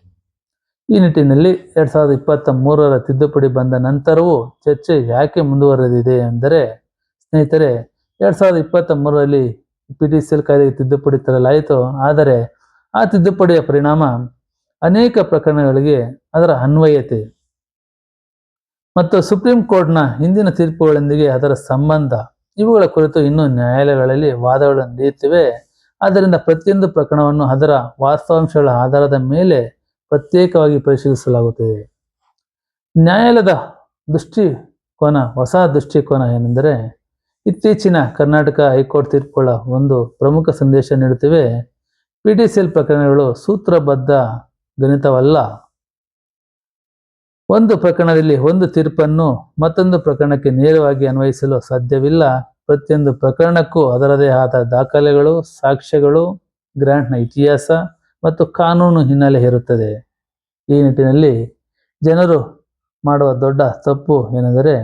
ಈ ನಿಟ್ಟಿನಲ್ಲಿ 2023ರ ತಿದ್ದುಪಡಿ ಬಂದ ನಂತರವೂ ಚರ್ಚೆ ಯಾಕೆ ಮುಂದುವರೆದಿದೆ ಎಂದರೆ, ಸ್ನೇಹಿತರೆ, 2023ರಲ್ಲಿ PTCL ಕಾಯ್ದೆಗೆ ತಿದ್ದುಪಡಿ ತರಲಾಯಿತು. ಆದರೆ ಆ ತಿದ್ದುಪಡಿಯ ಪರಿಣಾಮ ಅನೇಕ ಪ್ರಕರಣಗಳಿಗೆ ಅದರ ಅನ್ವಯತೆ ಮತ್ತು ಸುಪ್ರೀಂ ಕೋರ್ಟ್ನ ಹಿಂದಿನ ತೀರ್ಪುಗಳೊಂದಿಗೆ ಅದರ ಸಂಬಂಧ ಇವುಗಳ ಕುರಿತು ಇನ್ನೂ ನ್ಯಾಯಾಲಯಗಳಲ್ಲಿ ವಾದಗಳು ನಡೆಯುತ್ತಿವೆ. ಆದ್ದರಿಂದ ಪ್ರತಿಯೊಂದು ಪ್ರಕರಣವನ್ನು ಅದರ ವಾಸ್ತವಾಂಶಗಳ ಆಧಾರದ ಮೇಲೆ ಪ್ರತ್ಯೇಕವಾಗಿ ಪರಿಶೀಲಿಸಲಾಗುತ್ತದೆ. ನ್ಯಾಯಾಲಯದ ದೃಷ್ಟಿಕೋನ ಹೊಸ ದೃಷ್ಟಿಕೋನ ಏನೆಂದರೆ, ಇತ್ತೀಚಿನ ಕರ್ನಾಟಕ ಹೈಕೋರ್ಟ್ ತೀರ್ಪುಗಳ ಒಂದು ಪ್ರಮುಖ ಸಂದೇಶ ನೀಡುತ್ತಿವೆ. PTCL ಪ್ರಕರಣಗಳು ಸೂತ್ರಬದ್ಧ ಗಣಿತವಲ್ಲ. ಒಂದು ಪ್ರಕರಣದಲ್ಲಿ ಒಂದು ತೀರ್ಪನ್ನು ಮತ್ತೊಂದು ಪ್ರಕರಣಕ್ಕೆ ನೇರವಾಗಿ ಅನ್ವಯಿಸಲು ಸಾಧ್ಯವಿಲ್ಲ. ಪ್ರತಿಯೊಂದು ಪ್ರಕರಣಕ್ಕೂ ಅದರದೇ ಆದ ದಾಖಲೆಗಳು, ಸಾಕ್ಷ್ಯಗಳು, ಗ್ರಾಂಟ್ನ ಇತಿಹಾಸ ಮತ್ತು ಕಾನೂನು ಹಿನ್ನೆಲೆ ಇರುತ್ತದೆ. ಈ ನಿಟ್ಟಿನಲ್ಲಿ ಜನರು ಮಾಡುವ ದೊಡ್ಡ ತಪ್ಪು ಏನೆಂದರೆ,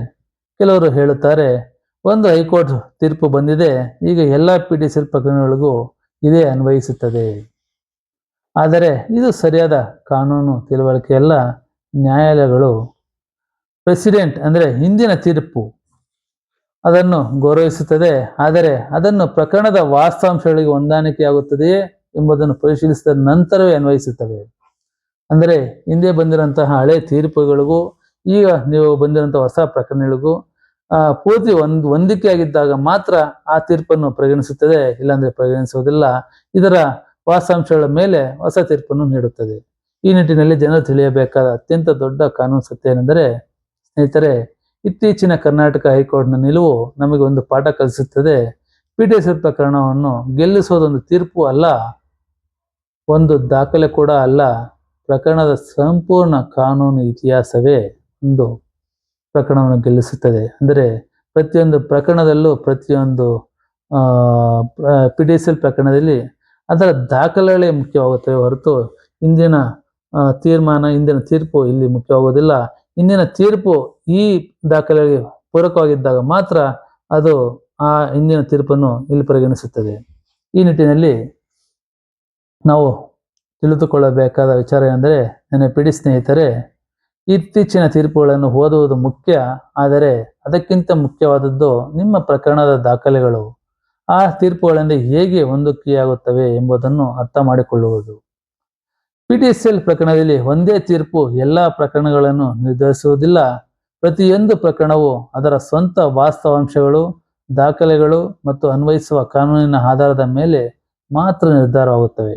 ಕೆಲವರು ಹೇಳುತ್ತಾರೆ, ಒಂದು ಹೈಕೋರ್ಟ್ ತೀರ್ಪು ಬಂದಿದೆ, ಈಗ ಎಲ್ಲ PTCL ಪ್ರಕರಣಗಳಿಗೂ ಇದೇ ಅನ್ವಯಿಸುತ್ತದೆ. ಆದರೆ ಇದು ಸರಿಯಾದ ಕಾನೂನು ತಿಳುವಳಿಕೆಯಲ್ಲ. ನ್ಯಾಯಾಲಯಗಳು ಪ್ರೆಸಿಡೆಂಟ್ ಅಂದರೆ ಹಿಂದಿನ ತೀರ್ಪು ಅದನ್ನು ಗೌರವಿಸುತ್ತದೆ, ಆದರೆ ಅದನ್ನು ಪ್ರಕರಣದ ವಾಸ್ತವಾಂಶಗಳಿಗೆ ಹೊಂದಾಣಿಕೆಯಾಗುತ್ತದೆಯೇ ಎಂಬುದನ್ನು ಪರಿಶೀಲಿಸಿದ ನಂತರವೇ ಅನ್ವಯಿಸುತ್ತವೆ. ಅಂದರೆ ಹಿಂದೆ ಬಂದಿರುವಂತಹ ಹಳೆ ತೀರ್ಪುಗಳಿಗೂ ಈಗ ನೀವು ಬಂದಿರುವಂತಹ ಹೊಸ ಪ್ರಕರಣಗಳಿಗೂ ಪೂರ್ತಿ ಹೊಂದಿಕೆಯಾಗಿದ್ದಾಗ ಮಾತ್ರ ಆ ತೀರ್ಪನ್ನು ಪರಿಗಣಿಸುತ್ತದೆ, ಇಲ್ಲಾಂದ್ರೆ ಪರಿಗಣಿಸುವುದಿಲ್ಲ. ಇದರ ವಾಸ್ತವಾಂಶಗಳ ಮೇಲೆ ಹೊಸ ತೀರ್ಪನ್ನು ನೀಡುತ್ತದೆ. ಈ ನಿಟ್ಟಿನಲ್ಲಿ ಜನರು ತಿಳಿಯಬೇಕಾದ ಅತ್ಯಂತ ದೊಡ್ಡ ಕಾನೂನು ಸತ್ಯ ಏನೆಂದರೆ, ಸ್ನೇಹಿತರೆ, ಇತ್ತೀಚಿನ ಕರ್ನಾಟಕ ಹೈಕೋರ್ಟ್ನ ನಿಲುವು ನಮಗೆ ಒಂದು ಪಾಠ ಕಲಿಸುತ್ತದೆ. PTCL ಪ್ರಕರಣವನ್ನು ಗೆಲ್ಲಿಸುವುದೊಂದು ತೀರ್ಪು ಅಲ್ಲ, ಒಂದು ದಾಖಲೆ ಕೂಡ ಅಲ್ಲ. ಪ್ರಕರಣದ ಸಂಪೂರ್ಣ ಕಾನೂನು ಇತಿಹಾಸವೇ ಒಂದು ಪ್ರಕರಣವನ್ನು ಗೆಲ್ಲಿಸುತ್ತದೆ. ಅಂದರೆ ಪ್ರತಿಯೊಂದು ಪ್ರಕರಣದಲ್ಲೂ ಪ್ರತಿಯೊಂದು PTCL ಪ್ರಕರಣದಲ್ಲಿ ಅದರ ದಾಖಲೆಗಳೇ ಮುಖ್ಯವಾಗುತ್ತವೆ ಹೊರತು ಇಂದಿನ ತೀರ್ಮಾನ, ಇಂದಿನ ತೀರ್ಪು ಇಲ್ಲಿ ಮುಖ್ಯವಾಗುವುದಿಲ್ಲ. ಇಂದಿನ ತೀರ್ಪು ಈ ದಾಖಲೆಗೆ ಪೂರಕವಾಗಿದ್ದಾಗ ಮಾತ್ರ ಅದು ಆ ಇಂದಿನ ತೀರ್ಪನ್ನು ಇಲ್ಲಿ ಪರಿಗಣಿಸುತ್ತದೆ. ಈ ನಿಟ್ಟಿನಲ್ಲಿ ನಾವು ತಿಳಿದುಕೊಳ್ಳಬೇಕಾದ ವಿಚಾರ ಏನೆಂದರೆ, ನನ್ನ ಪಿಡಿ ಸ್ನೇಹಿತರೆ, ಇತ್ತೀಚಿನ ತೀರ್ಪುಗಳನ್ನು ಓದುವುದು ಮುಖ್ಯ, ಆದರೆ ಅದಕ್ಕಿಂತ ಮುಖ್ಯವಾದದ್ದು ನಿಮ್ಮ ಪ್ರಕರಣದ ದಾಖಲೆಗಳು ಆ ತೀರ್ಪುಗಳಿಂದ ಹೇಗೆ ಹೊಂದಿಕೆಯಾಗುತ್ತವೆ ಎಂಬುದನ್ನು ಅರ್ಥ ಮಾಡಿಕೊಳ್ಳುವುದು. PTCL ಪ್ರಕರಣದಲ್ಲಿ ಒಂದೇ ತೀರ್ಪು ಎಲ್ಲ ಪ್ರಕರಣಗಳನ್ನು ನಿರ್ಧರಿಸುವುದಿಲ್ಲ. ಪ್ರತಿಯೊಂದು ಪ್ರಕರಣವು ಅದರ ಸ್ವಂತ ವಾಸ್ತವಾಂಶಗಳು, ದಾಖಲೆಗಳು ಮತ್ತು ಅನ್ವಯಿಸುವ ಕಾನೂನಿನ ಆಧಾರದ ಮೇಲೆ ಮಾತ್ರ ನಿರ್ಧಾರವಾಗುತ್ತವೆ.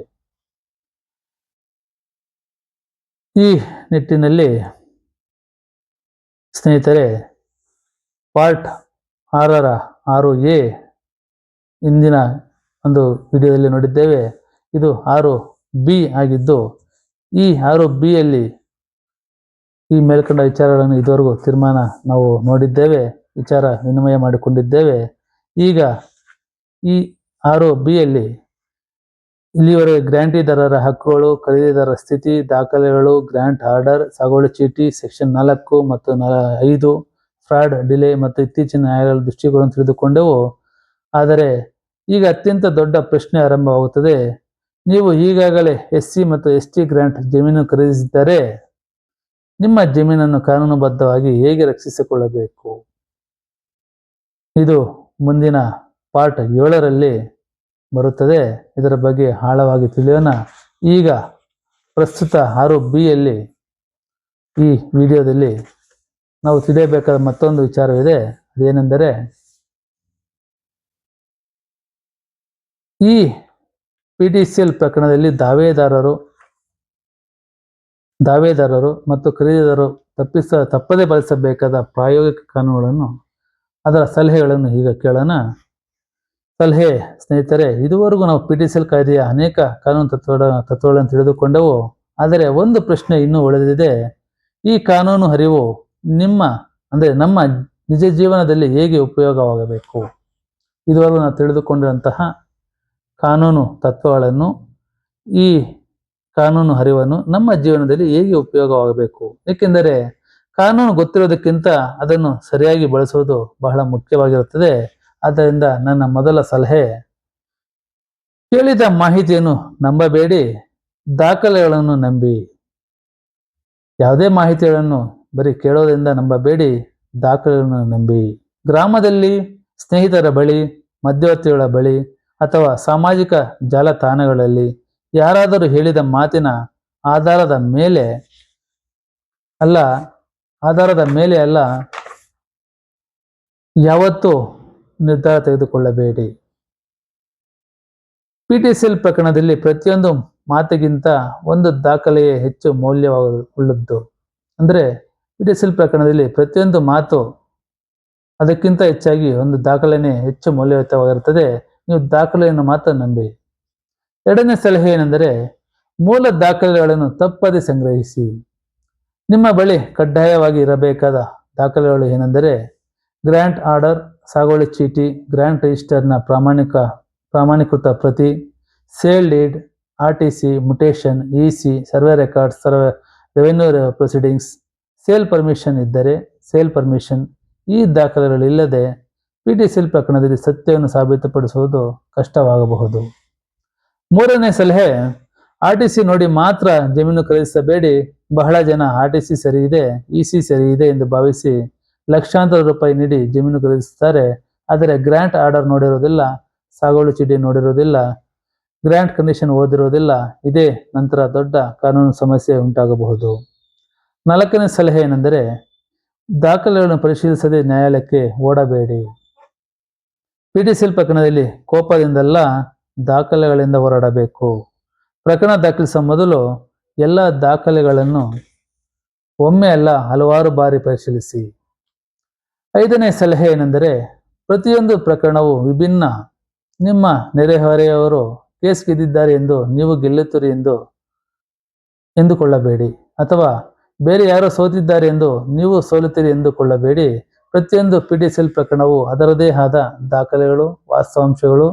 ಈ ನಿಟ್ಟಿನಲ್ಲಿ ಸ್ನೇಹಿತರೆ, ಪಾರ್ಟ್ 6A ಇಂದಿನ ಒಂದು ವಿಡಿಯೋದಲ್ಲಿ ನೋಡಿದ್ದೇವೆ. ಇದು 6B ಆಗಿದ್ದು, ಈ 6Bಯಲ್ಲಿ ಈ ಮೇಲ್ಕಂಡ ವಿಚಾರಗಳನ್ನು ಇದುವರೆಗೂ ತೀರ್ಮಾನ ನಾವು ನೋಡಿದ್ದೇವೆ, ವಿಚಾರ ವಿನಿಮಯ ಮಾಡಿಕೊಂಡಿದ್ದೇವೆ. ಈಗ ಈ 6Bಯಲ್ಲಿ ಇಲ್ಲಿವರೆಗೆ ಗ್ರಾಂಟಿದಾರರ ಹಕ್ಕುಗಳು, ಖರೀದಿದಾರರ ಸ್ಥಿತಿ, ದಾಖಲೆಗಳು, ಗ್ರಾಂಟ್ ಆರ್ಡರ್, ಸಾಗುವಳಿ ಚೀಟಿ, ಸೆಕ್ಷನ್ 4 ಮತ್ತು 5, ಫ್ರಾಡ್, ಡಿಲೇ ಮತ್ತು ಇತ್ತೀಚಿನ ನ್ಯಾಯಾಲಯದ ದೃಷ್ಟಿಗಳನ್ನು ತಿಳಿದುಕೊಂಡೆವು. ಆದರೆ ಈಗ ಅತ್ಯಂತ ದೊಡ್ಡ ಪ್ರಶ್ನೆ ಆರಂಭವಾಗುತ್ತದೆ. ನೀವು ಈಗಾಗಲೇ SC ಮತ್ತು ST ಗ್ರಾಂಟ್ ಜಮೀನು ಖರೀದಿಸಿದ್ದರೆ ನಿಮ್ಮ ಜಮೀನನ್ನು ಕಾನೂನುಬದ್ಧವಾಗಿ ಹೇಗೆ ರಕ್ಷಿಸಿಕೊಳ್ಳಬೇಕು? ಇದು ಮುಂದಿನ ಪಾರ್ಟ್ 7ರಲ್ಲಿ ಬರುತ್ತದೆ. ಇದರ ಬಗ್ಗೆ ಆಳವಾಗಿ ತಿಳಿಯೋಣ. ಈಗ ಪ್ರಸ್ತುತ 6Bಯಲ್ಲಿ ಈ ವಿಡಿಯೋದಲ್ಲಿ ನಾವು ತಿಳಿಯಬೇಕಾದ ಮತ್ತೊಂದು ವಿಚಾರವಿದೆ. ಅದೇನೆಂದರೆ, ಈ PTCL ಪ್ರಕರಣದಲ್ಲಿ ದಾವೇದಾರರು ಮತ್ತು ಖರೀದಿದಾರರು ತಪ್ಪದೇ ಪಾಲಿಸಬೇಕಾದ ಪ್ರಾಯೋಗಿಕ ಕಾನೂನುಗಳನ್ನು, ಅದರ ಸಲಹೆಗಳನ್ನು ಈಗ ಕೇಳೋಣ. ಸಲಹೆ ಸ್ನೇಹಿತರೆ, ಇದುವರೆಗೂ ನಾವು PTCL ಕಾಯ್ದೆಯ ಅನೇಕ ಕಾನೂನು ತತ್ವಗಳನ್ನು ತಿಳಿದುಕೊಂಡೆವು. ಆದರೆ ಒಂದು ಪ್ರಶ್ನೆ ಇನ್ನೂ ಉಳಿದಿದೆ. ಈ ಕಾನೂನು ಅರಿವು ನಮ್ಮ ನಿಜ ಜೀವನದಲ್ಲಿ ಹೇಗೆ ಉಪಯೋಗವಾಗಬೇಕು? ಇದುವರೆಗೂ ನಾವು ತಿಳಿದುಕೊಂಡಿರುವಂತಹ ಕಾನೂನು ತತ್ವಗಳನ್ನು, ಈ ಕಾನೂನು ಅರಿವನ್ನು ನಮ್ಮ ಜೀವನದಲ್ಲಿ ಹೇಗೆ ಉಪಯೋಗವಾಗಬೇಕು? ಏಕೆಂದರೆ ಕಾನೂನು ಗೊತ್ತಿರೋದಕ್ಕಿಂತ ಅದನ್ನು ಸರಿಯಾಗಿ ಬಳಸುವುದು ಬಹಳ ಮುಖ್ಯವಾಗಿರುತ್ತದೆ. ಆದ್ದರಿಂದ ನನ್ನ ಮೊದಲ ಸಲಹೆ, ಕೇಳಿದ ಮಾಹಿತಿಯನ್ನು ನಂಬಬೇಡಿ, ದಾಖಲೆಗಳನ್ನು ನಂಬಿ. ಯಾವುದೇ ಮಾಹಿತಿಗಳನ್ನು ಬರೀ ಕೇಳೋದ್ರಿಂದ ನಂಬಬೇಡಿ, ದಾಖಲೆಗಳನ್ನು ನಂಬಿ. ಗ್ರಾಮದಲ್ಲಿ ಸ್ನೇಹಿತರ ಬಳಿ, ಮಧ್ಯವರ್ತಿಗಳ ಬಳಿ ಅಥವಾ ಸಾಮಾಜಿಕ ಜಾಲತಾಣಗಳಲ್ಲಿ ಯಾರಾದರೂ ಹೇಳಿದ ಮಾತಿನ ಆಧಾರದ ಮೇಲೆ ಅಲ್ಲ ಯಾವತ್ತೂ ನಿರ್ಧಾರ ತೆಗೆದುಕೊಳ್ಳಬೇಡಿ. ಪಿಟಿಸಿಎಲ್ ಪ್ರಕರಣದಲ್ಲಿ ಪ್ರತಿಯೊಂದು ಮಾತಿಗಿಂತ ಒಂದು ದಾಖಲೆಯೇ ಹೆಚ್ಚು ಮೌಲ್ಯವುಳ್ಳದ್ದು. ಅಂದರೆ ಪಿಟಿಸಿಎಲ್ ಪ್ರಕರಣದಲ್ಲಿ ಪ್ರತಿಯೊಂದು ಮಾತು ಅದಕ್ಕಿಂತ ಹೆಚ್ಚಾಗಿ ಒಂದು ದಾಖಲೆನೇ ಹೆಚ್ಚು ಮೌಲ್ಯಯುತವಾಗಿರುತ್ತದೆ. ನೀವು ದಾಖಲೆಯನ್ನು ಮಾತ್ರ ನಂಬಿ. ಎರಡನೇ ಸಲಹೆ ಏನೆಂದರೆ, ಮೂಲ ದಾಖಲೆಗಳನ್ನು ತಪ್ಪದೆ ಸಂಗ್ರಹಿಸಿ. ನಿಮ್ಮ ಬಳಿ ಕಡ್ಡಾಯವಾಗಿ ಇರಬೇಕಾದ ದಾಖಲೆಗಳು ಏನೆಂದರೆ, ಗ್ರಾಂಟ್ ಆರ್ಡರ್, ಸಾಗುವಳಿ ಚೀಟಿ, ಗ್ರಾಂಟ್ ರಿಜಿಸ್ಟರ್ನ ಪ್ರಾಮಾಣೀಕೃತ ಪ್ರತಿ, sale deed, RTC, mutation, EC, survey records, revenue proceedings, sale permission ಇದ್ದರೆ ಸೇಲ್ ಪರ್ಮಿಷನ್. ಈ ದಾಖಲೆಗಳಿಲ್ಲದೆ ಪಿಟಿಸಿಎಲ್ ಪ್ರಕರಣದಲ್ಲಿ ಸತ್ಯವನ್ನು ಸಾಬೀತುಪಡಿಸುವುದು ಕಷ್ಟವಾಗಬಹುದು. ಮೂರನೇ ಸಲಹೆ, ಆರ್ಟಿಸಿ ನೋಡಿ ಮಾತ್ರ ಜಮೀನು ಖರೀದಿಸಬೇಡಿ. ಬಹಳ ಜನ ಆರ್ಟಿಸಿ ಸರಿ ಇದೆ, ಇಸಿ ಸರಿ ಇದೆ ಎಂದು ಭಾವಿಸಿ ಲಕ್ಷಾಂತರ ರೂಪಾಯಿ ನೀಡಿ ಜಮೀನು ಖರೀದಿಸುತ್ತಾರೆ. ಆದರೆ ಗ್ರಾಂಟ್ ಆರ್ಡರ್ ನೋಡಿರೋದಿಲ್ಲ, ಸಾಗುವಳಿ ಚೀಟಿ ನೋಡಿರೋದಿಲ್ಲ, ಗ್ರಾಂಟ್ ಕಂಡೀಷನ್ ಓದಿರೋದಿಲ್ಲ. ಇದೇ ನಂತರ ದೊಡ್ಡ ಕಾನೂನು ಸಮಸ್ಯೆ ಉಂಟಾಗಬಹುದು. ನಾಲ್ಕನೇ ಸಲಹೆ ಏನೆಂದರೆ, ದಾಖಲೆಗಳನ್ನು ಪರಿಶೀಲಿಸದೆ ನ್ಯಾಯಾಲಯಕ್ಕೆ ಓಡಬೇಡಿ. ಪಿಟಿಸಿಎಲ್ ಪ್ರಕರಣದಲ್ಲಿ ಕೋಪದಿಂದಲ್ಲ, ದಾಖಲೆಗಳಿಂದ ಹೋರಾಡಬೇಕು. ಪ್ರಕರಣ ದಾಖಲಿಸುವ ಮೊದಲು ಎಲ್ಲ ದಾಖಲೆಗಳನ್ನು ಒಮ್ಮೆ ಅಲ್ಲ ಹಲವಾರು ಬಾರಿ ಪರಿಶೀಲಿಸಿ. ಐದನೇ ಸಲಹೆ ಏನೆಂದರೆ, ಪ್ರತಿಯೊಂದು ಪ್ರಕರಣವು ವಿಭಿನ್ನ. ನಿಮ್ಮ ನೆರೆಹೊರೆಯವರು ಕೇಸ್ ಗೆದ್ದಿದ್ದಾರೆ ಎಂದು ನೀವು ಗೆಲ್ಲುತ್ತೀರಿ ಎಂದುಕೊಳ್ಳಬೇಡಿ, ಅಥವಾ ಬೇರೆ ಯಾರೋ ಸೋತಿದ್ದಾರೆ ಎಂದು ನೀವು ಸೋಲುತ್ತೀರಿ ಎಂದುಕೊಳ್ಳಬೇಡಿ. ಪ್ರತಿಯೊಂದು ಪಿಟಿಸಿಎಲ್ ಪ್ರಕರಣವು ಅದರದೇ ಆದ ದಾಖಲೆಗಳು, ವಾಸ್ತವಾಂಶಗಳು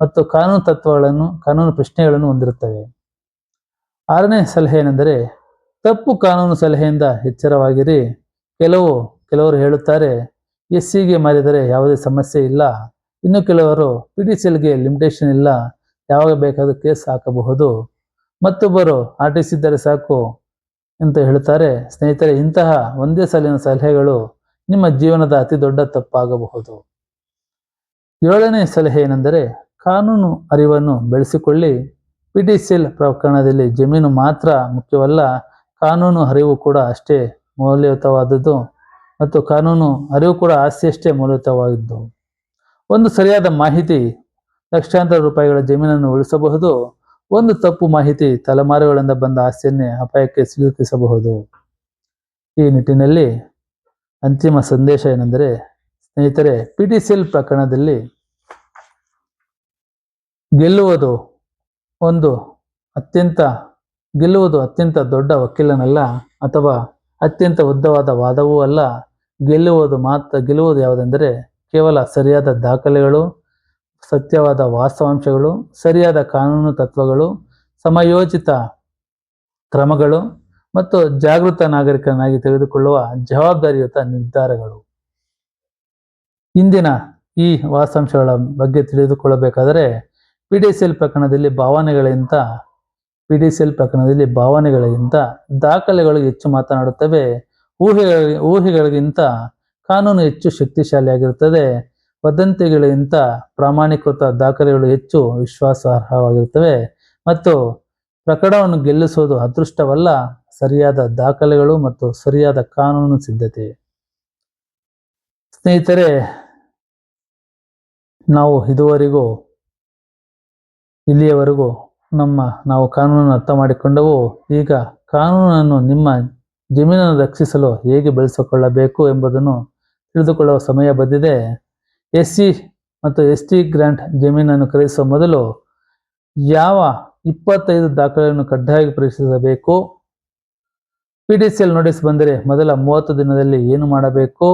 ಮತ್ತು ಕಾನೂನು ಪ್ರಶ್ನೆಗಳನ್ನು ಹೊಂದಿರುತ್ತವೆ. ಆರನೇ ಸಲಹೆ ಏನೆಂದರೆ, ತಪ್ಪು ಕಾನೂನು ಸಲಹೆಯಿಂದ ಎಚ್ಚರವಾಗಿರಿ. ಕೆಲವರು ಹೇಳುತ್ತಾರೆ, ಎಸ್ಸಿಗೆ ಮಾರಿದರೆ ಯಾವುದೇ ಸಮಸ್ಯೆ ಇಲ್ಲ. ಇನ್ನು ಕೆಲವರು ಪಿಟಿಸಿಎಲ್ಗೆ ಲಿಮಿಟೇಷನ್ ಇಲ್ಲ, ಯಾವಾಗ ಬೇಕಾದರೂ ಕೇಸ್ ಹಾಕಬಹುದು. ಮತ್ತೊಬ್ಬರು ಆರ್ಟಿಸಿ ಇದ್ದರೆ ಸಾಕು ಅಂತ ಹೇಳುತ್ತಾರೆ. ಸ್ನೇಹಿತರೆ, ಇಂತಹ ಒಂದೇ ಸಾಲಿನ ಸಲಹೆಗಳು ನಿಮ್ಮ ಜೀವನದ ಅತಿ ದೊಡ್ಡ ತಪ್ಪಾಗಬಹುದು. ಏಳನೇ ಸಲಹೆ ಏನೆಂದರೆ, ಕಾನೂನು ಅರಿವನ್ನು ಬೆಳೆಸಿಕೊಳ್ಳಿ. ಪಿಟಿಸಿಎಲ್ ಪ್ರಕರಣದಲ್ಲಿ ಜಮೀನು ಮಾತ್ರ ಮುಖ್ಯವಲ್ಲ, ಕಾನೂನು ಅರಿವು ಕೂಡ ಅಷ್ಟೇ ಮೌಲ್ಯಯುತವಾದದ್ದು ಮತ್ತು ಕಾನೂನು ಅರಿವು ಕೂಡ ಆಸ್ತಿಯಷ್ಟೇ ಮೌಲ್ಯಯುತವಾದದ್ದು. ಒಂದು ಸರಿಯಾದ ಮಾಹಿತಿ ಲಕ್ಷಾಂತರ ರೂಪಾಯಿಗಳ ಜಮೀನನ್ನು ಉಳಿಸಬಹುದು. ಒಂದು ತಪ್ಪು ಮಾಹಿತಿ ತಲೆಮಾರುಗಳಿಂದ ಬಂದ ಆಸ್ತಿಯನ್ನೇ ಅಪಾಯಕ್ಕೆ ಸಿಲುಕಿಸಬಹುದು. ಈ ನಿಟ್ಟಿನಲ್ಲಿ ಅಂತಿಮ ಸಂದೇಶ ಏನೆಂದರೆ, ಸ್ನೇಹಿತರೆ, ಪಿಟಿಸಿಎಲ್ ಪ್ರಕರಣದಲ್ಲಿ ಗೆಲ್ಲುವುದು ಅತ್ಯಂತ ದೊಡ್ಡ ವಕೀಲನಲ್ಲ, ಅಥವಾ ಅತ್ಯಂತ ಉದ್ದವಾದ ವಾದವೂ ಅಲ್ಲ. ಗೆಲ್ಲುವುದು ಯಾವುದೆಂದರೆ ಕೇವಲ ಸರಿಯಾದ ದಾಖಲೆಗಳು, ಸತ್ಯವಾದ ವಾಸ್ತವಾಂಶಗಳು, ಸರಿಯಾದ ಕಾನೂನು ತತ್ವಗಳು, ಸಮಯೋಚಿತ ಕ್ರಮಗಳು ಮತ್ತು ಜಾಗೃತ ನಾಗರಿಕನಾಗಿ ತೆಗೆದುಕೊಳ್ಳುವ ಜವಾಬ್ದಾರಿಯುತ ನಿರ್ಧಾರಗಳು. ಇಂದಿನ ಈ ವಾಸ್ತವಾಂಶಗಳ ಬಗ್ಗೆ ತಿಳಿದುಕೊಳ್ಳಬೇಕಾದರೆ ಪಿಟಿಸಿಎಲ್ ಪ್ರಕರಣದಲ್ಲಿ ಭಾವನೆಗಳಿಗಿಂತ ದಾಖಲೆಗಳು ಹೆಚ್ಚು ಮಾತನಾಡುತ್ತವೆ. ಊಹೆಗಳಿಗಿಂತ ಕಾನೂನು ಹೆಚ್ಚು ಶಕ್ತಿಶಾಲಿಯಾಗಿರುತ್ತದೆ. ವದಂತಿಗಳಿಗಿಂತ ಪ್ರಾಮಾಣೀಕೃತ ದಾಖಲೆಗಳು ಹೆಚ್ಚು ವಿಶ್ವಾಸಾರ್ಹವಾಗಿರುತ್ತವೆ. ಮತ್ತು ಪ್ರಕರಣವನ್ನು ಗೆಲ್ಲಿಸುವುದು ಅದೃಷ್ಟವಲ್ಲ, ಸರಿಯಾದ ದಾಖಲೆಗಳು ಮತ್ತು ಸರಿಯಾದ ಕಾನೂನು ಸಿದ್ಧತೆ. ಸ್ನೇಹಿತರೆ, ನಾವು ಇಲ್ಲಿಯವರೆಗೂ ನಾವು ಕಾನೂನನ್ನು ಅರ್ಥ ಮಾಡಿಕೊಂಡೆವು. ಈಗ ಕಾನೂನನ್ನು ನಿಮ್ಮ ಜಮೀನನ್ನು ರಕ್ಷಿಸಲು ಹೇಗೆ ಬೆಳೆಸಿಕೊಳ್ಳಬೇಕು ಎಂಬುದನ್ನು ತಿಳಿದುಕೊಳ್ಳುವ ಸಮಯ ಬಂದಿದೆ. ಎಸ್ಸಿ ಮತ್ತು ಎಸ್ಟಿ ಗ್ರಾಂಟ್ ಜಮೀನನ್ನು ಖರೀದಿಸುವ ಮೊದಲು ಯಾವ 25 ದಾಖಲೆಗಳನ್ನು ಕಡ್ಡಾಯವಾಗಿ ಪರಿಶೀಲಿಸಬೇಕು? ಪಿಟಿಸಿಎಲ್ ನೋಟಿಸ್ ಬಂದರೆ ಮೊದಲ 30 ದಿನದಲ್ಲಿ ಏನು ಮಾಡಬೇಕು?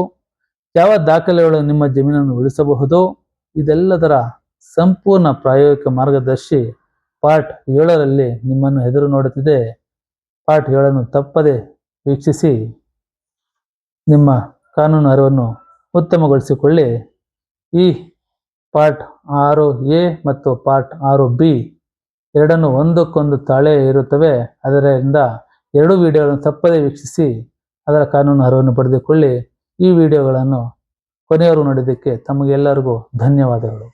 ಯಾವ ದಾಖಲೆಗಳು ನಿಮ್ಮ ಜಮೀನನ್ನು ಉಳಿಸಬಹುದು? ಇದೆಲ್ಲದರ ಸಂಪೂರ್ಣ ಪ್ರಾಯೋಗಿಕ ಮಾರ್ಗದರ್ಶಿ ಪಾರ್ಟ್ 7ರಲ್ಲಿ ನಿಮ್ಮನ್ನು ಎದುರು ನೋಡುತ್ತಿದೆ. ಪಾರ್ಟ್ 7 ತಪ್ಪದೆ ವೀಕ್ಷಿಸಿ ನಿಮ್ಮ ಕಾನೂನು ಅರಿವನ್ನು ಉತ್ತಮಗೊಳಿಸಿಕೊಳ್ಳಿ. ಈ ಪಾರ್ಟ್ 6A ಮತ್ತು ಪಾರ್ಟ್ 6B ಎರಡನ್ನು ಒಂದಕ್ಕೊಂದು ತಾಳೆ ಇರುತ್ತವೆ. ಅದರಿಂದ 2 ವಿಡಿಯೋಗಳನ್ನು ತಪ್ಪದೆ ವೀಕ್ಷಿಸಿ ಅದರ ಕಾನೂನು ಅರಿವನ್ನು ಪಡೆದುಕೊಳ್ಳಿ. ಈ ವಿಡಿಯೋಗಳನ್ನು ಕೊನೆಯವರೆಗೂ ನೋಡಿದ್ದಕ್ಕೆ ತಮಗೆಲ್ಲರಿಗೂ ಧನ್ಯವಾದಗಳು.